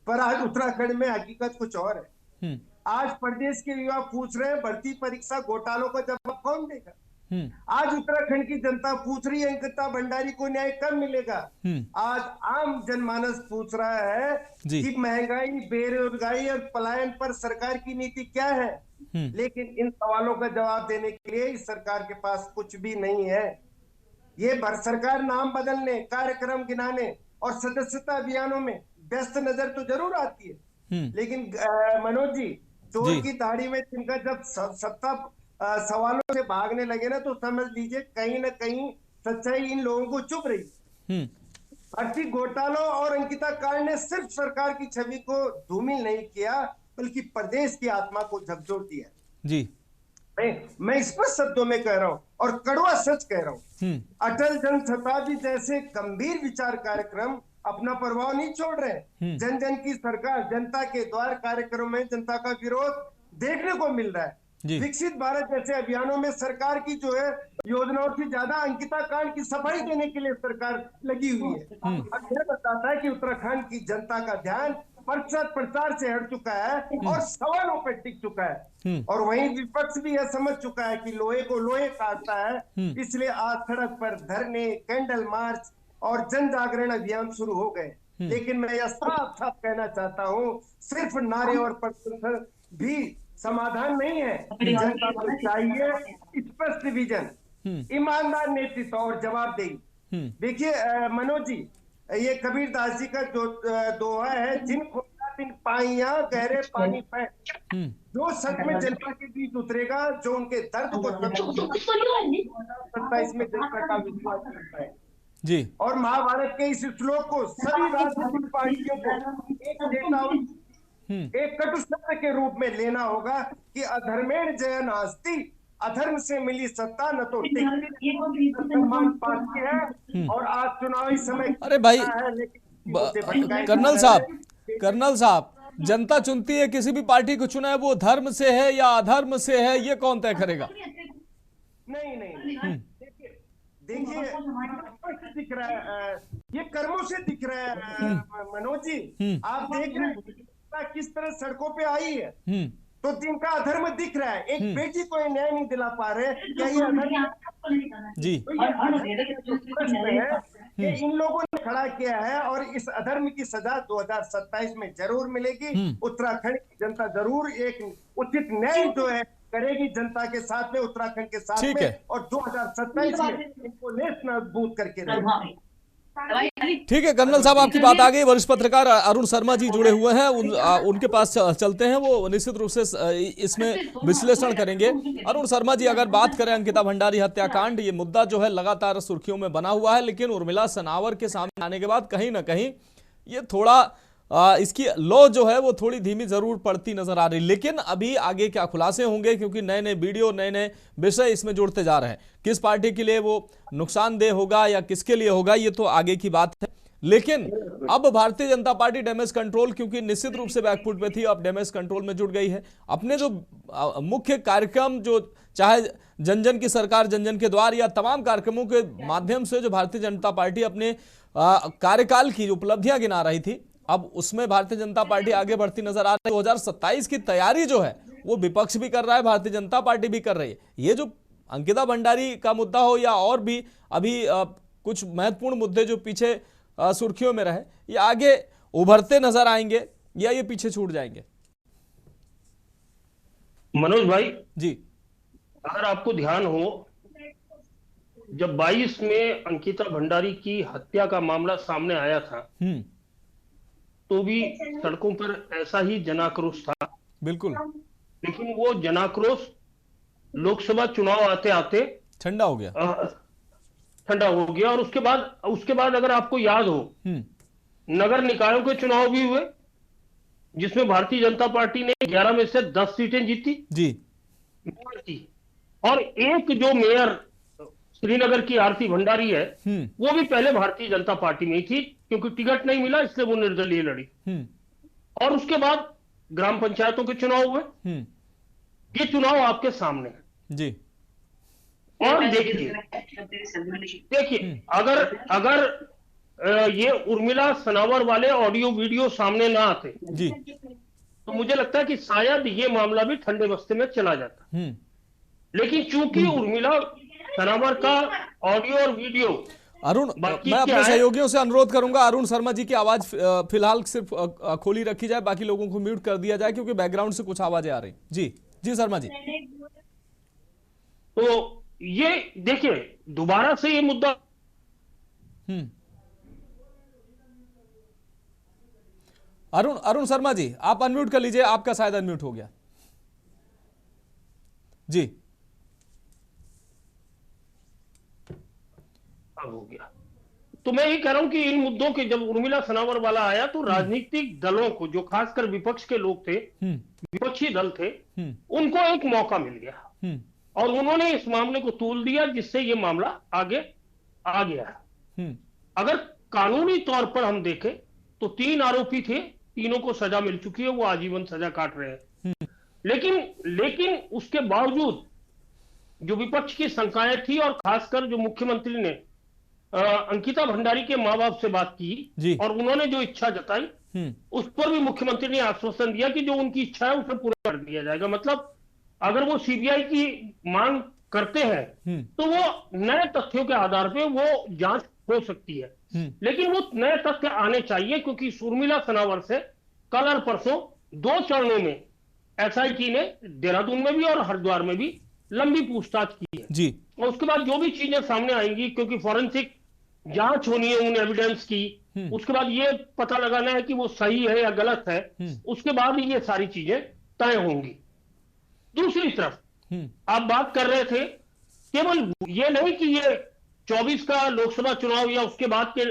पर आज उत्तराखंड में हकीकत कुछ और है। आज प्रदेश के युवा पूछ रहे हैं भर्ती परीक्षा घोटालों का जवाब कौन देगा? आज उत्तराखंड की जनता पूछ रही है अंकिता भंडारी को न्याय कब मिलेगा? आज आम जनमानस पूछ रहा है कि महंगाई, बेरोजगारी और पलायन पर सरकार की नीति क्या है? लेकिन इन सवालों का जवाब देने के लिए इस सरकार के पास कुछ भी नहीं है। ये सरकार नाम बदलने, कार्यक्रम गिनाने और सदस्यता अभियानों में व्यस्त नजर तो जरूर आती है, लेकिन मनोज जी, चोर की दाढ़ी में जिनका जब सत्ता सवालों से भागने लगे ना, तो समझ लीजिए कहीं ना कहीं सच्चाई इन लोगों को चुभ रही। भर्ती घोटालों और अंकिता कांड ने सिर्फ सरकार की छवि को धूमिल नहीं किया, बल्कि प्रदेश की आत्मा को झकझोर दिया। जी, मैं स्पष्ट शब्दों में कह रहा हूं और कड़वा सच कह रहा हूं, अटल जन शताब्दी जैसे गंभीर विचार कार्यक्रम अपना प्रभाव नहीं छोड़ रहे। जन जन की सरकार, जनता के द्वार कार्यक्रम में जनता का विरोध देखने को मिल रहा है। विकसित भारत जैसे अभियानों में सरकार की जो है योजनाओं से ज्यादा अंकिता कांड की सफाई देने के लिए सरकार लगी हुई है। अब यह बताता है कि उत्तराखंड की जनता का ध्यान प्रचार से हट चुका है और सवालों पर टिक चुका है, और वहीं विपक्ष भी यह समझ चुका है कि लोहे को लोहे काटता है। इसलिए आज सड़क पर धरने, कैंडल मार्च और जन जागरण अभियान शुरू हो गए। लेकिन मैं यह साफ साफ कहना चाहता हूँ, सिर्फ नारे और प्रदर्शन भी समाधान नहीं है। जनता को चाहिए स्पष्ट विजन, ईमानदार नेतृत्व और जवाबदेही। देखिए मनोज जी, ये कबीरदास जी का जो दोहा है, जिन खोया तिन पाइयां गहरे पानी पे, जो सच में जनता के बीच उतरेगा, जो उनके दर्द को 2027 में जनता का विश्वास करता है जी। और महाभारत के इस श्लोक को सभी राजनीतिक पार्टियों को एक चेतावनी, एक कटु सत्य के रूप में लेना होगा कि अधर्मेण जय नास्ति, अधर्म से मिली सत्ता न तो सम्मान पाती है। और आज चुनावी समय अरे भाई कर्नल साहब, जनता चुनती है, किसी भी पार्टी को चुना है, वो धर्म से है या अधर्म से है, ये कौन तय करेगा? नहीं देखिए दिख रहा है, ये कर्मों से दिख रहा है मनोज जी। आप देख रहे हैं किस तरह सड़कों पे आई है, तो जिनका अधर्म दिख रहा है, एक बेटी को न्याय नहीं दिला पा रहे, क्या ये अधर्म जी? ये इन लोगों ने खड़ा किया है और इस अधर्म की सजा 2027 में जरूर मिलेगी। उत्तराखंड की जनता जरूर एक उचित न्याय जो है करेगी जनता के साथ में, उत्तराखंड के साथ में, और 2027 में इनको नेस्त नाबूद करके रहेगी। ठीक है कर्नल साहब, आपकी बात आ गई। वरिष्ठ पत्रकार अरुण शर्मा जी जुड़े हुए हैं, उनके पास चलते हैं, वो निश्चित रूप से इसमें विश्लेषण करेंगे। अरुण शर्मा जी, अगर बात करें अंकिता भंडारी हत्याकांड, ये मुद्दा जो है लगातार सुर्खियों में बना हुआ है, लेकिन उर्मिला सनावर के सामने आने के बाद कहीं ना कहीं ये थोड़ा इसकी लौ जो है वो थोड़ी धीमी जरूर पड़ती नजर आ रही। लेकिन अभी आगे क्या खुलासे होंगे, क्योंकि नए नए वीडियो, नए नए विषय इसमें जुड़ते जा रहे हैं। किस पार्टी के लिए वो नुकसानदेह होगा या किसके लिए होगा, ये तो आगे की बात है। लेकिन अब Bharatiya Janata party damage control, क्योंकि निश्चित रूप से बैकफुट पे थी, अब डैमेज कंट्रोल में जुट गई है। अपने जो मुख्य कार्यक्रम, जो चाहे जन जन की सरकार, जन जन के द्वार, या तमाम कार्यक्रमों के माध्यम से जो भारतीय जनता पार्टी अपने कार्यकाल की उपलब्धियां गिना रही थी, अब उसमें भारतीय जनता पार्टी आगे बढ़ती नजर आ रही है। 2027 की तैयारी जो है वो विपक्ष भी कर रहा है, भारतीय जनता पार्टी भी कर रही है। ये जो अंकिता भंडारी का मुद्दा हो या और भी अभी कुछ महत्वपूर्ण मुद्दे जो पीछे सुर्खियों में रहे, ये आगे उभरते नजर आएंगे या ये पीछे छूट जाएंगे? मनोज भाई जी, अगर आपको ध्यान हो, जब 22 में अंकिता भंडारी की हत्या का मामला सामने आया था, तो भी सड़कों पर ऐसा ही जनाक्रोश था। बिल्कुल। लेकिन वो जनाक्रोश लोकसभा चुनाव आते आते ठंडा हो गया, और उसके बाद अगर आपको याद हो, नगर निकायों के चुनाव भी हुए, जिसमें भारतीय जनता पार्टी ने 11 में से 10 सीटें जीती जी, और एक जो मेयर श्रीनगर की आरती भंडारी है, वो भी पहले भारतीय जनता पार्टी में ही थी, क्योंकि टिकट नहीं मिला इसलिए वो निर्दलीय लड़ी। और उसके बाद ग्राम पंचायतों के चुनाव हुए। ये चुनाव आपके सामने है जी। और देखिए अगर ये उर्मिला सनावर वाले ऑडियो वीडियो सामने ना आते जी, तो मुझे लगता है कि शायद ये मामला भी ठंडे बस्ते में चला जाता। लेकिन चूंकि उर्मिला सनावर का ऑडियो और वीडियो, अरुण, मैं अपने सहयोगियों से अनुरोध करूंगा, अरुण शर्मा जी की आवाज फिलहाल सिर्फ खोली रखी जाए, बाकी लोगों को म्यूट कर दिया जाए, क्योंकि बैकग्राउंड से कुछ आवाजें आ रही। जी जी शर्मा जी। तो ये देखिए, दोबारा से ये मुद्दा अरुण शर्मा जी, आप अनम्यूट कर लीजिए, आपका शायद अनम्यूट हो गया। जी, हो गया। तो मैं ये कह रहा हूं कि इन मुद्दों के जब उर्मिला सनावर वाला आया, तो राजनीतिक दलों को, जो खासकर विपक्ष के लोग थे, विपक्षी दल थे, उनको एक मौका मिल गया और उन्होंने इस मामले को तूल दिया, जिससे ये मामला आगे आ गया। अगर कानूनी तौर पर हम देखें तो 3 आरोपी थे, तीनों को सजा मिल चुकी है, वो आजीवन सजा काट रहे हैं। लेकिन उसके बावजूद जो विपक्ष की शंकाएं थी, और खासकर जो मुख्यमंत्री ने अंकिता भंडारी के माँ बाप से बात की और उन्होंने जो इच्छा जताई, उस पर भी मुख्यमंत्री ने आश्वासन दिया कि जो उनकी इच्छा है उसे पूरा कर दिया जाएगा। मतलब अगर वो सीबीआई की मांग करते हैं तो वो नए तथ्यों के आधार पे वो जांच हो सकती है, लेकिन वो नए तथ्य आने चाहिए, क्योंकि उर्मिला सनावर से कल और परसों 2 चरणों में एसआईटी ने देहरादून में भी और हरिद्वार में भी लंबी पूछताछ की है जी। और उसके बाद जो भी चीजें सामने आएंगी, क्योंकि फॉरेंसिक जांच होनी है उन एविडेंस की, उसके बाद ये पता लगाना है कि वो सही है या गलत है, उसके बाद ये सारी चीजें तय होंगी। दूसरी तरफ आप बात कर रहे थे, केवल ये नहीं कि ये 24 का लोकसभा चुनाव या उसके बाद के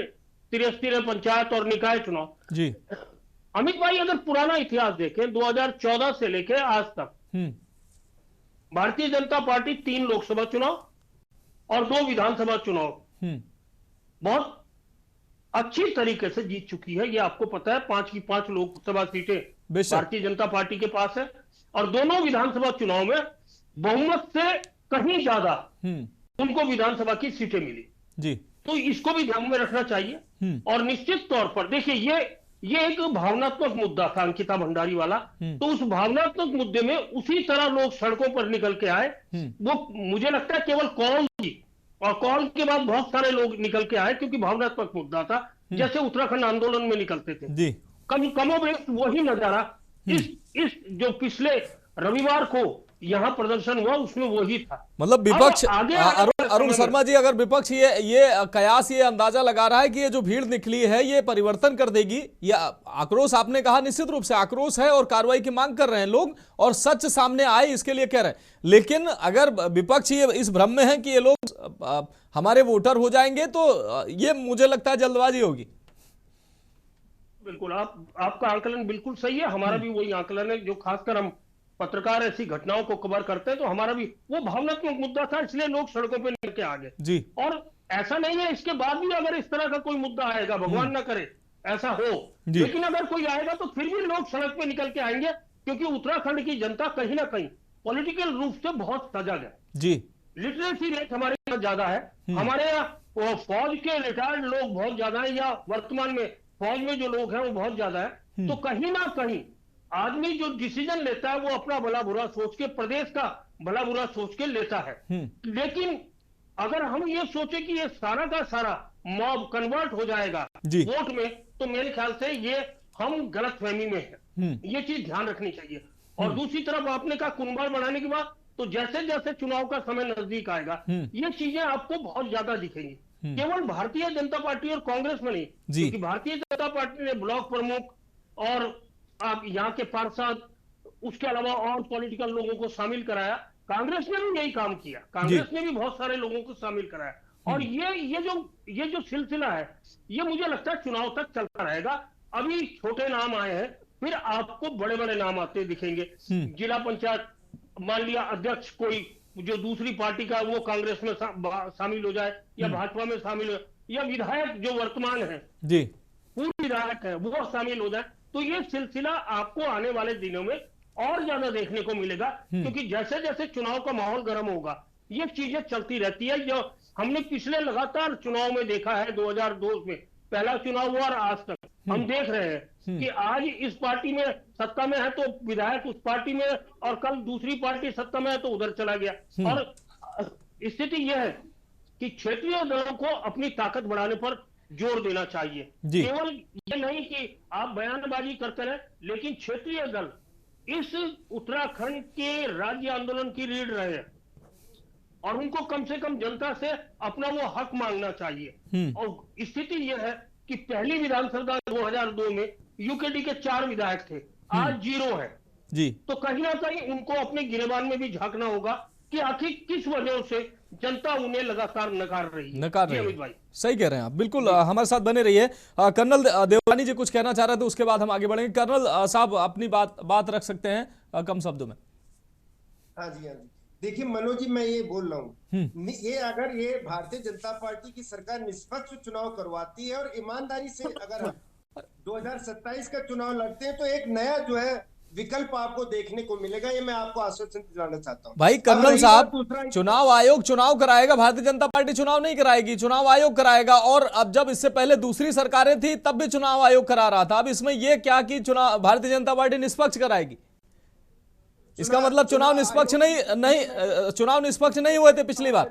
63 पंचायत और निकाय चुनाव जी। अमित भाई अगर पुराना इतिहास देखें 2014 से लेकर आज तक भारतीय जनता पार्टी 3 लोकसभा चुनाव और 2 विधानसभा चुनाव बहुत अच्छी तरीके से जीत चुकी है। ये आपको पता है, 5 की 5 लोकसभा सीटें भारतीय जनता पार्टी के पास है और दोनों विधानसभा चुनाव में बहुमत से कहीं ज्यादा उनको विधानसभा की सीटें मिली जी। तो इसको भी ध्यान में रखना चाहिए। और निश्चित तौर पर देखिए ये एक भावनात्मक मुद्दा था अंकिता भंडारी वाला, तो उस भावनात्मक मुद्दे में उसी तरह लोग सड़कों पर निकल के आए। वो मुझे लगता है केवल कॉल थी और कॉल के बाद बहुत सारे लोग निकल के आए क्योंकि भावनात्मक मुद्दा था, जैसे उत्तराखंड आंदोलन में निकलते थे जी। कमोबेश वही नजारा इस जो पिछले रविवार को यहाँ प्रदर्शन हुआ उसमें वही था। मतलब विपक्ष अरुण शर्मा जी, अगर विपक्ष ये कयास, ये अंदाजा लगा रहा है कि ये जो भीड़ निकली है ये परिवर्तन कर देगी, या आक्रोश, आपने कहा निश्चित रूप से आक्रोश है और कार्रवाई की मांग कर रहे हैं लोग और सच सामने आए इसके लिए कह रहे हैं, लेकिन अगर विपक्ष ये इस भ्रम में है कि ये लोग हमारे वोटर हो जाएंगे तो ये मुझे लगता है जल्दबाजी होगी। बिल्कुल आपका आंकलन बिल्कुल सही है, हमारा भी वही आंकलन है। जो खासकर हम पत्रकार ऐसी घटनाओं को कवर करते हैं तो हमारा भी वो भावनात्मक मुद्दा था, इसलिए लोग सड़कों पे निकल के आ गए जी। और ऐसा नहीं है इसके बाद भी अगर इस तरह का कोई मुद्दा आएगा, भगवान ना करे ऐसा हो, लेकिन अगर कोई आएगा तो फिर भी लोग सड़क पे निकल के आएंगे क्योंकि उत्तराखंड की जनता कहीं ना कहीं पॉलिटिकल रूप से बहुत सजग है जी। लिटरेसी रेट हमारे यहाँ ज्यादा है, हमारे यहाँ फौज के रिटायर्ड लोग बहुत ज्यादा है या वर्तमान में फौज में जो लोग हैं वो बहुत ज्यादा है। तो कहीं ना कहीं आदमी जो डिसीजन लेता है वो अपना भला बुरा सोच के, प्रदेश का भला बुरा सोच के लेता है। लेकिन अगर हम ये सोचे कि ये सारा का सारा मॉब कन्वर्ट हो जाएगा वोट में, तो मेरे ख्याल से ये हम गलतफहमी में है, ये चीज ध्यान रखनी चाहिए। और दूसरी तरफ आपने कहा कुंभड़ बढ़ाने की बात, तो जैसे जैसे चुनाव का समय नजदीक आएगा ये चीजें आपको बहुत ज्यादा दिखेंगी, केवल भारतीय जनता पार्टी और कांग्रेस में नहीं, क्योंकि भारतीय जनता पार्टी ने ब्लॉक प्रमुख और आप यहाँ के पार्षद, उसके अलावा और पॉलिटिकल लोगों को शामिल कराया, कांग्रेस ने भी यही काम किया, कांग्रेस ने भी बहुत सारे लोगों को शामिल कराया। और ये जो सिलसिला है ये मुझे लगता है चुनाव तक चलता रहेगा। अभी छोटे नाम आए हैं, फिर आपको बड़े बड़े नाम आते दिखेंगे। जिला पंचायत मान लिया अध्यक्ष कोई जो दूसरी पार्टी का वो कांग्रेस में शामिल हो जाए या भाजपा में शामिल हो, या विधायक जो वर्तमान है जी, पूर्व विधायक है वो शामिल हो जाए, तो ये सिलसिला आपको आने वाले दिनों में और ज्यादा देखने को मिलेगा। क्योंकि जैसे जैसे चुनाव का माहौल गर्म होगा ये चीजें चलती रहती है। जो हमने पिछले लगातार चुनाव में देखा है, 2002 में पहला चुनाव हुआ और आज तक हम देख रहे हैं कि आज इस पार्टी में सत्ता में है तो विधायक उस पार्टी में, और कल दूसरी पार्टी सत्ता में है तो उधर चला गया। और स्थिति यह है कि क्षेत्रीय दलों को अपनी ताकत बढ़ाने पर जोर देना चाहिए। केवल ये नहीं कि आप बयानबाजी करते रहे, लेकिन क्षेत्रीय दल इस उत्तराखंड के राज्य आंदोलन की लीड रहे हैं और उनको कम से कम जनता से अपना वो हक मांगना चाहिए। और स्थिति यह है कि पहली विधानसभा 2002 में यूकेडी के 4 विधायक थे, आज 0 है जी। तो कहीं ना कहीं उनको अपने गिरेबान में भी झांकना होगा कि आखिर किस वजह से जनता उन्हें लगातार नकार रही है। सही कह रहे हैं आप, बिल्कुल हमारे साथ बने रहिए। कर्नल देवरानी जी कुछ कहना चाह रहे थे, उसके बाद हम आगे बढ़ेंगे। कर्नल साहब अपनी बात रख सकते हैं कम शब्दों में। हाँ जी, हाँ जी। देखिए मनोज जी, मैं ये बोल रहा हूँ, ये अगर ये भारतीय जनता पार्टी की सरकार निष्पक्ष चुनाव करवाती है और ईमानदारी से अगर 2027 का चुनाव लड़ते हैं तो एक नया जो है विकल्प आपको देखने को मिलेगा, ये मैं आपको आश्वासन दिलाना चाहता हूँ। भाई कर्नल साहब, चुनाव आयोग चुनाव कराएगा, भारतीय जनता पार्टी चुनाव नहीं कराएगी, चुनाव आयोग कराएगा। और अब जब इससे पहले दूसरी सरकारें थी तब भी चुनाव आयोग करा रहा था, अब इसमें यह क्या कि चुनाव भारतीय जनता पार्टी निष्पक्ष कराएगी? इसका मतलब चुनाव निष्पक्ष नहीं हुए थे पिछली बार।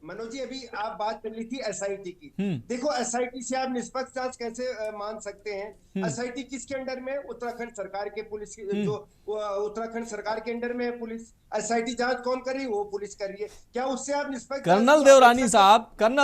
मनोज जी, अभी आप बात कर ली थी एसआईटी की। देखो, एसआईटी से आप निष्पक्ष जांच कैसे मान सकते हैं? एसआईटी किसके अंडर में? उत्तराखंड सरकार के पुलिस जो उत्तराखंड सरकार के अंडर में है पुलिस। एसआईटी जांच कौन कर रही है? वो पुलिस कर रही है। क्या उससे आप निष्पक्ष? कर्नल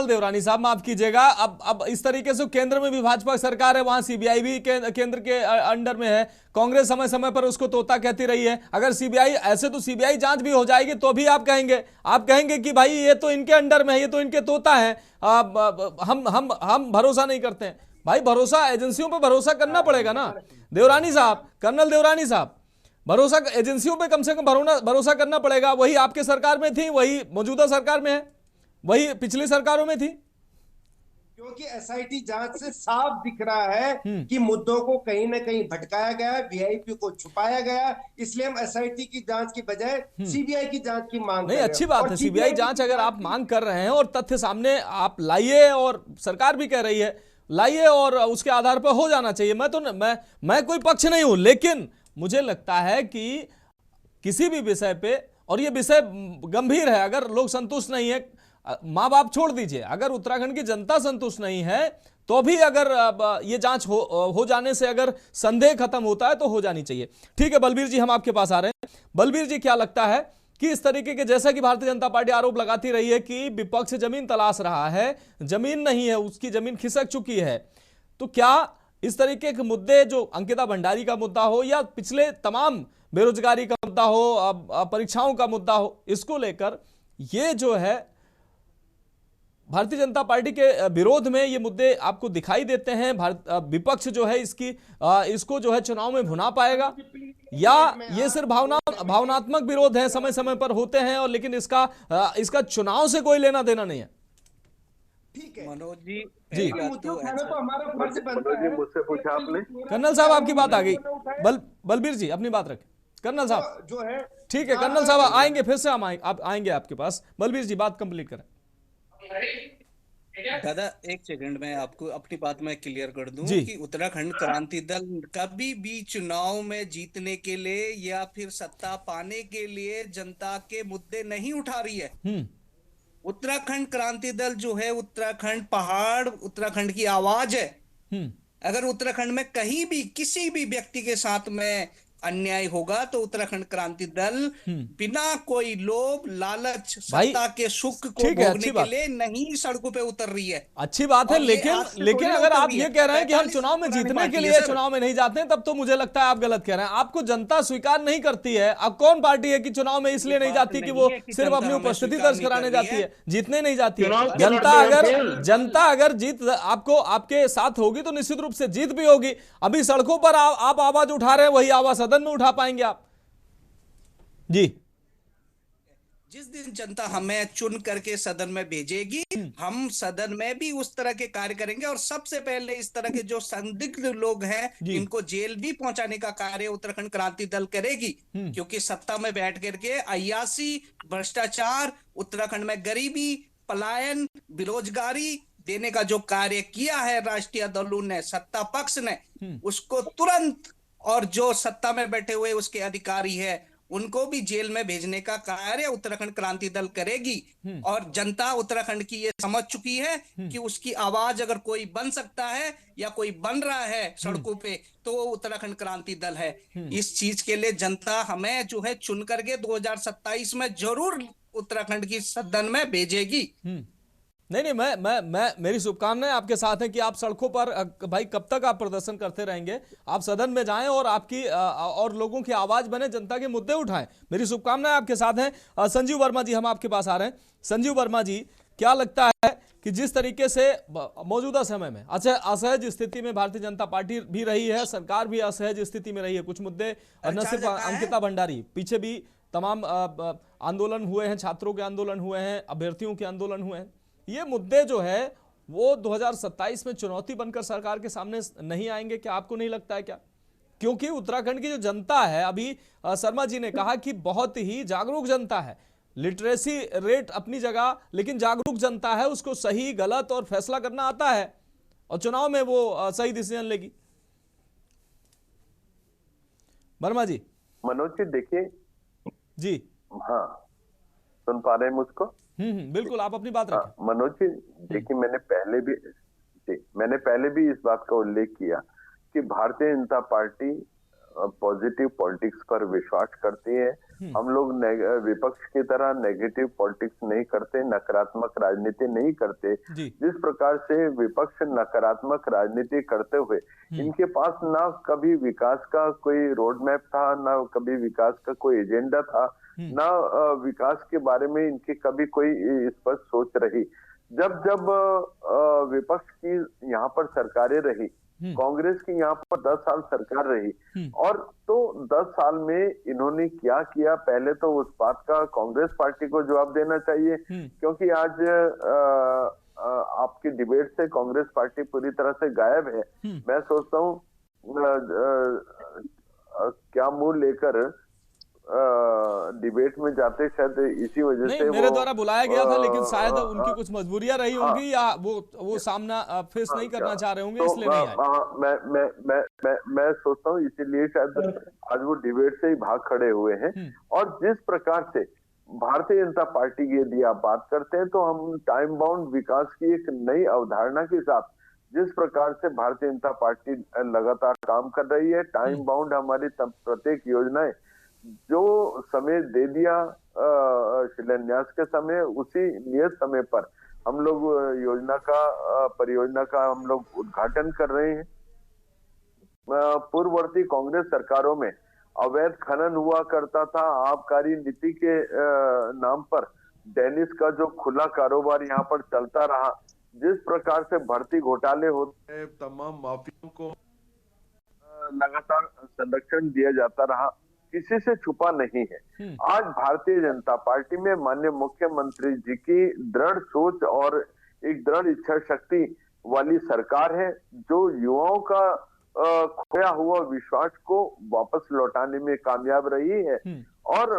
देवरानी साहब माफ कीजिएगा, अब इस तरीके से केंद्र में भी भाजपा सरकार है, वहां सीबीआई भी केंद्र के अंडर में है। कांग्रेस समय समय पर उसको तोता कहती रही है। अगर सीबीआई ऐसे, तो सीबीआई जांच भी हो जाएगी तो भी आप कहेंगे कि भाई ये तो इनके अंडर में है, ये तो इनके तोता है, हम भरोसा नहीं करते हैं। भाई भरोसा एजेंसियों पर भरोसा करना पड़ेगा ना देवरानी साहब, कर्नल देवरानी साहब, भरोसा एजेंसियों पे कम से कम भरोसा करना पड़ेगा। वही आपके सरकार में थी, वही मौजूदा सरकार में है, वही पिछली सरकारों में थी। क्योंकि एसआईटी जांच से साफ दिख रहा है कि मुद्दों को कहीं ना कहीं भटकाया गया, वीआईपी को छुपाया गया। इसलिए हम एसआईटी की जांच की बजाय सीबीआई की जांच की मांग कर रहे हैं। अच्छी बात है, सीबीआई जांच अगर आप मांग कर रहे हैं और तथ्य सामने आप लाइए, और सरकार भी कह रही है लाइए, और उसके आधार पर हो जाना चाहिए। मैं कोई पक्ष नहीं हूं, लेकिन मुझे लगता है कि किसी भी विषय पे, और ये विषय गंभीर है, अगर लोग संतुष्ट नहीं है, माँ बाप छोड़ दीजिए, अगर उत्तराखंड की जनता संतुष्ट नहीं है तो भी अगर ये जांच हो जाने से अगर संदेह खत्म होता है तो हो जानी चाहिए। ठीक है बलबीर जी, हम आपके पास आ रहे हैं। बलबीर जी, क्या लगता है कि इस तरीके के, जैसा कि भारतीय जनता पार्टी आरोप लगाती रही है कि विपक्ष जमीन तलाश रहा है, जमीन नहीं है, उसकी जमीन खिसक चुकी है, तो क्या इस तरीके के मुद्दे, जो अंकिता भंडारी का मुद्दा हो या पिछले तमाम बेरोजगारी का मुद्दा हो, परीक्षाओं का मुद्दा हो, इसको लेकर ये जो है भारतीय जनता पार्टी के विरोध में ये मुद्दे आपको दिखाई देते हैं? विपक्ष जो है इसको जो है चुनाव में भुना पाएगा, या ये सिर्फ भावनात्मक विरोध है, समय समय पर होते हैं, और लेकिन इसका चुनाव से कोई लेना देना नहीं है? ठीक है मनोज जी, तो हमारा फर्ज बनता है। मुझसे पूछा आपने? कर्नल साहब आपकी बात आ गई। बलबीर जी अपनी बात रखें। कर्नल साहब जो है, ठीक है कर्नल साहब आएंगे, फिर से हम आएंगे आपके पास। बलबीर जी बात कंप्लीट करें। दादा एक सेकंड में आपको अपनी बात में क्लियर कर दूं कि उत्तराखंड क्रांति दल कभी भी चुनाव में जीतने के लिए या फिर सत्ता पाने के लिए जनता के मुद्दे नहीं उठा रही है। उत्तराखंड क्रांति दल जो है, उत्तराखंड पहाड़, उत्तराखंड की आवाज है। अगर उत्तराखंड में कहीं भी किसी भी व्यक्ति के साथ में अन्याय होगा तो उत्तराखंड क्रांति दल बिना कोई लोभ लालच सत्ता के सुख को भोगने के लिए नहीं सड़कों पे उतर रही है। अच्छी बात है, लेकिन अगर आप ये कह रहे हैं कि हम चुनाव में जीतने के लिए चुनाव में नहीं जाते हैं, तब तो मुझे लगता है आप गलत कह रहे हैं। आपको जनता स्वीकार नहीं करती है। अब कौन पार्टी है कि चुनाव में इसलिए नहीं जाती कि वो सिर्फ अपनी उपस्थिति दर्ज कराने जाती है, जीतने नहीं जाती है। जनता अगर जीत आपके साथ होगी तो निश्चित रूप से जीत भी होगी। अभी सड़कों पर आप आवाज उठा रहे हैं, वही आवाज सदन में उठा पाएंगे आप? जी, जिस दिन जनता हमें चुन करके सदन में भेजेगी, हम सदन में भी उस तरह के कार्य करेंगे, और सबसे पहले इस तरह के जो संदिग्ध लोग हैं इनको जेल भी पहुंचाने का कार्य उत्तराखंड क्रांति दल करेगी। क्योंकि सत्ता में बैठ करके अय्यासी, भ्रष्टाचार, उत्तराखंड में गरीबी, पलायन, बेरोजगारी देने का जो कार्य किया है राष्ट्रीय दलों ने, सत्ता पक्ष ने, उसको तुरंत, और जो सत्ता में बैठे हुए उसके अधिकारी है उनको भी जेल में भेजने का कार्य उत्तराखंड क्रांति दल करेगी। और जनता उत्तराखंड की ये समझ चुकी है कि उसकी आवाज अगर कोई बन सकता है या कोई बन रहा है सड़कों पे, तो वो उत्तराखंड क्रांति दल है। इस चीज के लिए जनता हमें जो है चुन करके 2027 में जरूर उत्तराखंड की सदन में भेजेगी। नहीं, मेरी शुभकामनाएं आपके साथ हैं कि आप सड़कों पर, भाई कब तक आप प्रदर्शन करते रहेंगे, आप सदन में जाएं और आपकी और लोगों की आवाज बने, जनता के मुद्दे उठाएं। मेरी शुभकामनाएं आपके साथ हैं। संजीव वर्मा जी, हम आपके पास आ रहे हैं। संजीव वर्मा जी, क्या लगता है कि जिस तरीके से मौजूदा समय में असहज स्थिति में भारतीय जनता पार्टी भी रही है, सरकार भी असहज स्थिति में रही है, कुछ मुद्दे, न सिर्फ अंकिता भंडारी, पीछे भी तमाम आंदोलन हुए हैं, छात्रों के आंदोलन हुए हैं, अभ्यर्थियों के आंदोलन हुए हैं, ये मुद्दे जो है वो 2027 में चुनौती बनकर सरकार के सामने नहीं आएंगे? क्या आपको नहीं लगता है क्या? क्योंकि उत्तराखंड की जो जनता है, अभी शर्मा जी ने कहा कि बहुत ही जागरूक जनता है, लिटरेसी रेट अपनी जगह, लेकिन जागरूक जनता है, उसको सही गलत और फैसला करना आता है, और चुनाव में वो सही डिसीजन लेगी। वर्मा जी। मनोज जी देखिए जी, हाँ, सुन पा रहे हैं मुझको? बिल्कुल, आप अपनी बात रखें। मनोज जी, देखिए मैंने पहले भी इस बात का उल्लेख किया कि Bharatiya Janata party positive politics पर विश्वास करती है। हम लोग विपक्ष की तरह नेगेटिव पॉलिटिक्स नहीं करते, नकारात्मक राजनीति नहीं करते। जिस प्रकार से विपक्ष नकारात्मक राजनीति करते हुए इनके पास ना कभी विकास का कोई रोड मैप था, ना कभी विकास का कोई एजेंडा था, ना विकास के बारे में इनकी कभी कोई स्पष्ट सोच रही। जब जब विपक्ष की यहाँ पर सरकारें रही, कांग्रेस की यहाँ पर 10 साल सरकार रही, और तो 10 साल में इन्होंने क्या किया, पहले तो उस बात का कांग्रेस पार्टी को जवाब देना चाहिए, क्योंकि आज आपकी डिबेट से कांग्रेस पार्टी पूरी तरह से गायब है। मैं सोचता हूँ क्या मुंह लेकर डिबेट में जाते, शायद इसी वजह से मेरे द्वारा बुलाया गया था, लेकिन शायद उनकी कुछ मजबूरियां रही होंगी, या वो सामना फेस नहीं करना चाह रहे होंगे, इसलिए नहीं आए। मैं सोचता हूँ इसीलिए शायद आज वो डिबेट से ही भाग खड़े हुए हैं। और जिस प्रकार से भारतीय जनता पार्टी की यदि आप बात करते हैं, तो हम टाइम बाउंड विकास की एक नई अवधारणा के साथ जिस प्रकार से भारतीय जनता पार्टी लगातार काम कर रही है, टाइम बाउंड हमारी प्रत्येक योजनाएं जो समय दे दिया शिलान्यास के समय, उसी नियत समय पर हम लोग परियोजना का हम लोग उद्घाटन कर रहे हैं। पूर्ववर्ती कांग्रेस सरकारों में अवैध खनन हुआ करता था, आबकारी नीति के नाम पर डेनिस का जो खुला कारोबार यहाँ पर चलता रहा, जिस प्रकार से भर्ती घोटाले होते हैं, तमाम माफियाओं को लगातार संरक्षण दिया जाता रहा, किसी से छुपा नहीं है। आज भारतीय जनता पार्टी में माननीय मुख्यमंत्री जी की दृढ़ सोच और एक दृढ़ इच्छा शक्ति वाली सरकार है, जो युवाओं का खोया हुआ विश्वास को वापस लौटाने में कामयाब रही है। और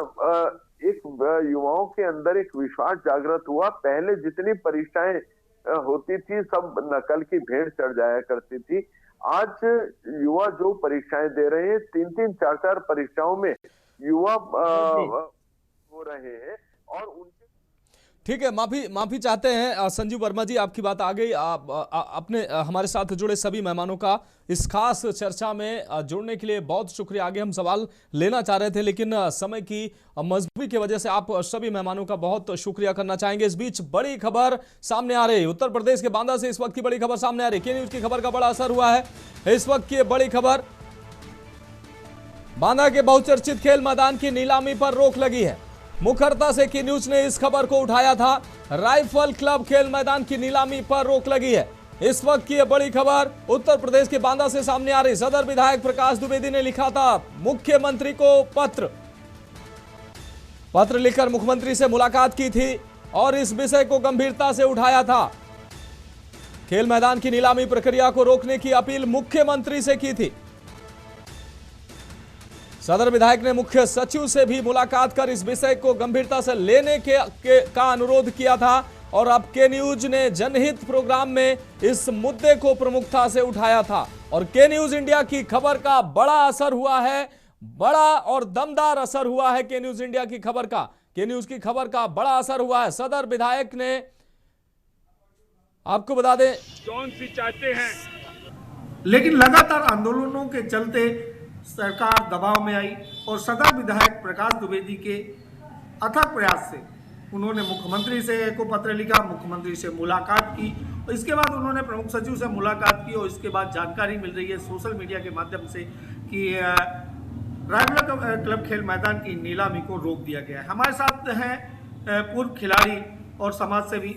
एक युवाओं के अंदर एक विश्वास जागृत हुआ। पहले जितनी परीक्षाएं होती थी सब नकल की भेंट चढ़ जाया करती थी। आज युवा जो परीक्षाएं दे रहे हैं, 3-3, 4-4 परीक्षाओं में युवा हो रहे हैं और उनके ठीक है, माफी चाहते हैं संजीव वर्मा जी, आपकी बात आ गई। अपने हमारे साथ जुड़े सभी मेहमानों का इस खास चर्चा में जुड़ने के लिए बहुत शुक्रिया। आगे हम सवाल लेना चाह रहे थे, लेकिन समय की मजबूरी की वजह से आप सभी मेहमानों का बहुत शुक्रिया करना चाहेंगे। इस बीच बड़ी खबर सामने आ रही है, उत्तर प्रदेश के बांदा से इस वक्त की बड़ी खबर सामने आ रही है। के न्यूज की खबर का बड़ा असर हुआ है। इस वक्त की बड़ी खबर, बांदा के बहुचर्चित खेल मैदान की नीलामी पर रोक लगी है। मुखरता से की न्यूज ने इस खबर को उठाया था। राइफल क्लब खेल मैदान की नीलामी पर रोक लगी है। इस वक्त की बड़ी खबर उत्तर प्रदेश के बांदा से सामने आ रही। सदर विधायक प्रकाश द्विवेदी ने लिखा था मुख्यमंत्री को पत्र लिखकर मुख्यमंत्री से मुलाकात की थी और इस विषय को गंभीरता से उठाया था। खेल मैदान की नीलामी प्रक्रिया को रोकने की अपील मुख्यमंत्री से की थी। सदर विधायक ने मुख्य सचिव से भी मुलाकात कर इस विषय को गंभीरता से लेने का अनुरोध किया था और अब के न्यूज ने जनहित प्रोग्राम में इस मुद्दे को प्रमुखता से उठाया था। और के न्यूज इंडिया की खबर का बड़ा असर हुआ है, बड़ा और दमदार असर हुआ है के न्यूज इंडिया की खबर का। के न्यूज की खबर का बड़ा असर हुआ है। सदर विधायक ने, आपको बता दें, कौन सी चाहते हैं, लेकिन लगातार आंदोलनों के चलते सरकार दबाव में आई और सदर विधायक प्रकाश द्विवेदी के अथक प्रयास से उन्होंने मुख्यमंत्री से को पत्र लिखा, मुख्यमंत्री से मुलाकात की और इसके बाद उन्होंने प्रमुख सचिव से मुलाकात की और इसके बाद जानकारी मिल रही है सोशल मीडिया के माध्यम से कि राइफल क्लब खेल मैदान की नीलामी को रोक दिया गया है। हमारे साथ हैं पूर्व खिलाड़ी और समाज सेवी,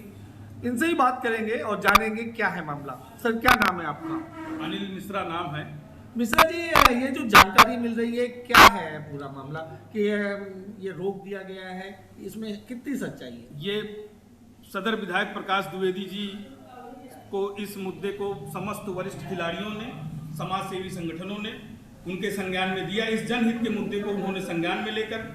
इनसे ही बात करेंगे और जानेंगे क्या है मामला। सर, क्या नाम है आपका? अनिल मिश्रा नाम है। मिश्रा जी, ये जो जानकारी मिल रही है क्या है पूरा मामला कि ये रोक दिया गया है, इसमें कितनी सच्चाई है? ये सदर विधायक प्रकाश द्विवेदी जी को इस मुद्दे को समस्त वरिष्ठ खिलाड़ियों ने, समाज सेवी संगठनों ने उनके संज्ञान में दिया। इस जनहित के मुद्दे को उन्होंने संज्ञान में लेकर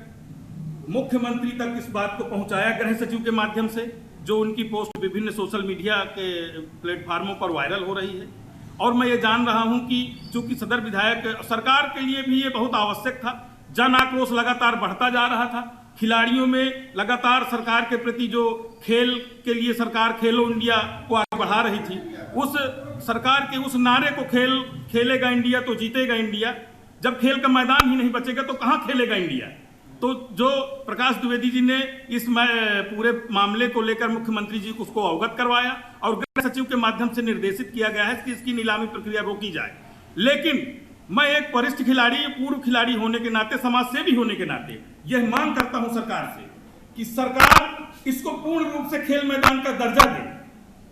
मुख्यमंत्री तक इस बात को पहुंचाया गृह सचिव के माध्यम से, जो उनकी पोस्ट विभिन्न सोशल मीडिया के प्लेटफार्मों पर वायरल हो रही है। और मैं ये जान रहा हूं कि चूंकि सदर विधायक सरकार के लिए भी ये बहुत आवश्यक था, जन आक्रोश लगातार बढ़ता जा रहा था, खिलाड़ियों में लगातार सरकार के प्रति जो खेल के लिए सरकार खेलो इंडिया को आगे बढ़ा रही थी, उस सरकार के उस नारे को खेलेगा इंडिया तो जीतेगा इंडिया, जब खेल का मैदान ही नहीं बचेगा तो कहाँ खेलेगा इंडिया। तो जो प्रकाश द्विवेदी जी ने इस पूरे मामले को लेकर मुख्यमंत्री जी को उसको अवगत करवाया और गृह सचिव के माध्यम से निर्देशित किया गया है कि इसकी नीलामी प्रक्रिया रोकी जाए। लेकिन मैं एक वरिष्ठ खिलाड़ी, पूर्व खिलाड़ी होने के नाते, समाज सेवी होने के नाते यह मांग करता हूं सरकार से कि सरकार इसको पूर्ण रूप से खेल मैदान का दर्जा दे,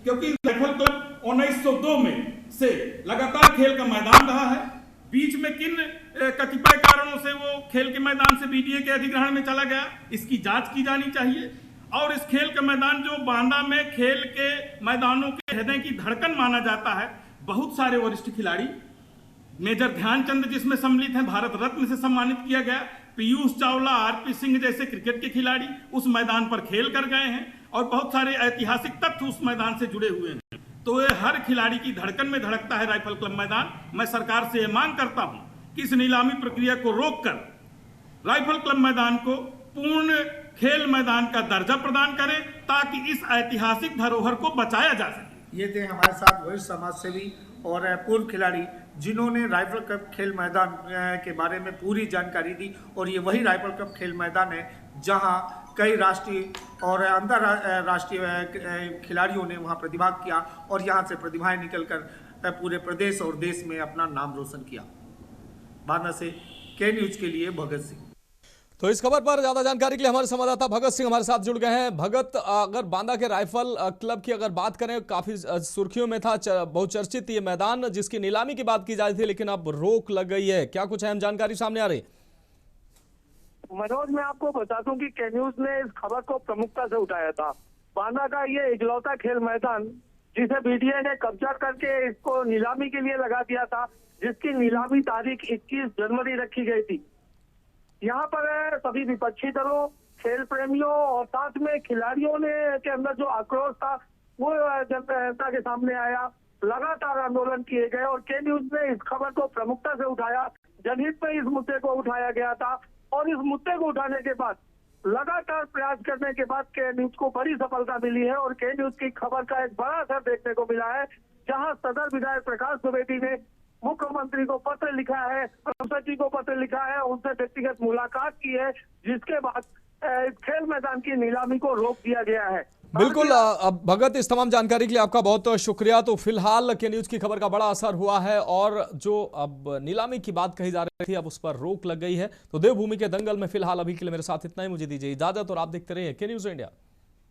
क्योंकि राइफल क्लब 1902 में से लगातार खेल का मैदान रहा है। बीच में किन कतिपय कारणों से वो खेल के मैदान से बीडीए के अधिग्रहण में चला गया, इसकी जांच की जानी चाहिए। और इस खेल का मैदान जो बांदा में खेल के मैदानों के हृदय की धड़कन माना जाता है, बहुत सारे वरिष्ठ खिलाड़ी, मेजर ध्यानचंद जिसमें सम्मिलित हैं, भारत रत्न से सम्मानित किया गया, पीयूष चावला, आरपी सिंह जैसे क्रिकेट के खिलाड़ी उस मैदान पर खेल कर गए हैं और बहुत सारे ऐतिहासिक तथ्य उस मैदान से जुड़े हुए हैं। तो ये हर खिलाड़ी की धड़कन में धड़कता है राइफल क्लब मैदान। मैं सरकार से ये मांग करता हूं कि इस नीलामी प्रक्रिया को रोककर राइफल क्लब मैदान को पूर्ण खेल मैदान का दर्जा प्रदान करें, ताकि इस ऐतिहासिक धरोहर को बचाया जा सके। ये थे हमारे साथ वरिष्ठ समाज सेवी और पूर्व खिलाड़ी जिन्होंने राइफल क्लब खेल मैदान के बारे में पूरी जानकारी दी। और ये वही राइफल क्लब खेल मैदान है जहां कई राष्ट्रीय और अंतर्राष्ट्रीय खिलाड़ियों ने वहां प्रतिभाग किया और यहां से प्रतिभाएं निकलकर पूरे प्रदेश और देश में अपना नाम रोशन किया। बांदा से के न्यूज के लिए भगत सिंह। तो इस खबर पर ज्यादा जानकारी के लिए हमारे संवाददाता भगत सिंह हमारे साथ जुड़ गए हैं। भगत, अगर बांदा के राइफल क्लब की अगर बात करें, काफी सुर्खियों में था, बहुत चर्चित ये मैदान जिसकी नीलामी की बात की जा रही थी, लेकिन अब रोक लग गई है। क्या कुछ अहम जानकारी सामने आ रही? मनोज, मैं आपको बता दूं कि के न्यूज ने इस खबर को प्रमुखता से उठाया था। बांदा का ये इकलौता खेल मैदान जिसे बीडीए ने कब्जा करके इसको नीलामी के लिए लगा दिया था, जिसकी नीलामी तारीख 21 जनवरी रखी गई थी। यहाँ पर सभी विपक्षी दलों, खेल प्रेमियों और साथ में खिलाड़ियों ने के अंदर जो आक्रोश था वो जनता के सामने आया। लगातार आंदोलन किए गए और के न्यूज ने इस खबर को प्रमुखता से उठाया। जनहित में इस मुद्दे को उठाया गया था और इस मुद्दे को उठाने के बाद लगातार प्रयास करने के बाद के न्यूज को बड़ी सफलता मिली है और के न्यूज की खबर का एक बड़ा असर देखने को मिला है, जहां सदर विधायक प्रकाश द्विवेदी ने मुख्यमंत्री को पत्र लिखा है, सचिव को पत्र लिखा है, उनसे व्यक्तिगत मुलाकात की है, जिसके बाद इस खेल मैदान की नीलामी को रोक दिया गया है। बिल्कुल भगत, इस तमाम जानकारी के लिए आपका बहुत शुक्रिया। तो फिलहाल के न्यूज की खबर का बड़ा असर हुआ है और जो अब नीलामी की बात कही जा रही थी अब उस पर रोक लग गई है। तो देवभूमि के दंगल में फिलहाल अभी के लिए मेरे साथ इतना ही। मुझे दीजिए इजाजत और आप देखते रहिए के न्यूज इंडिया।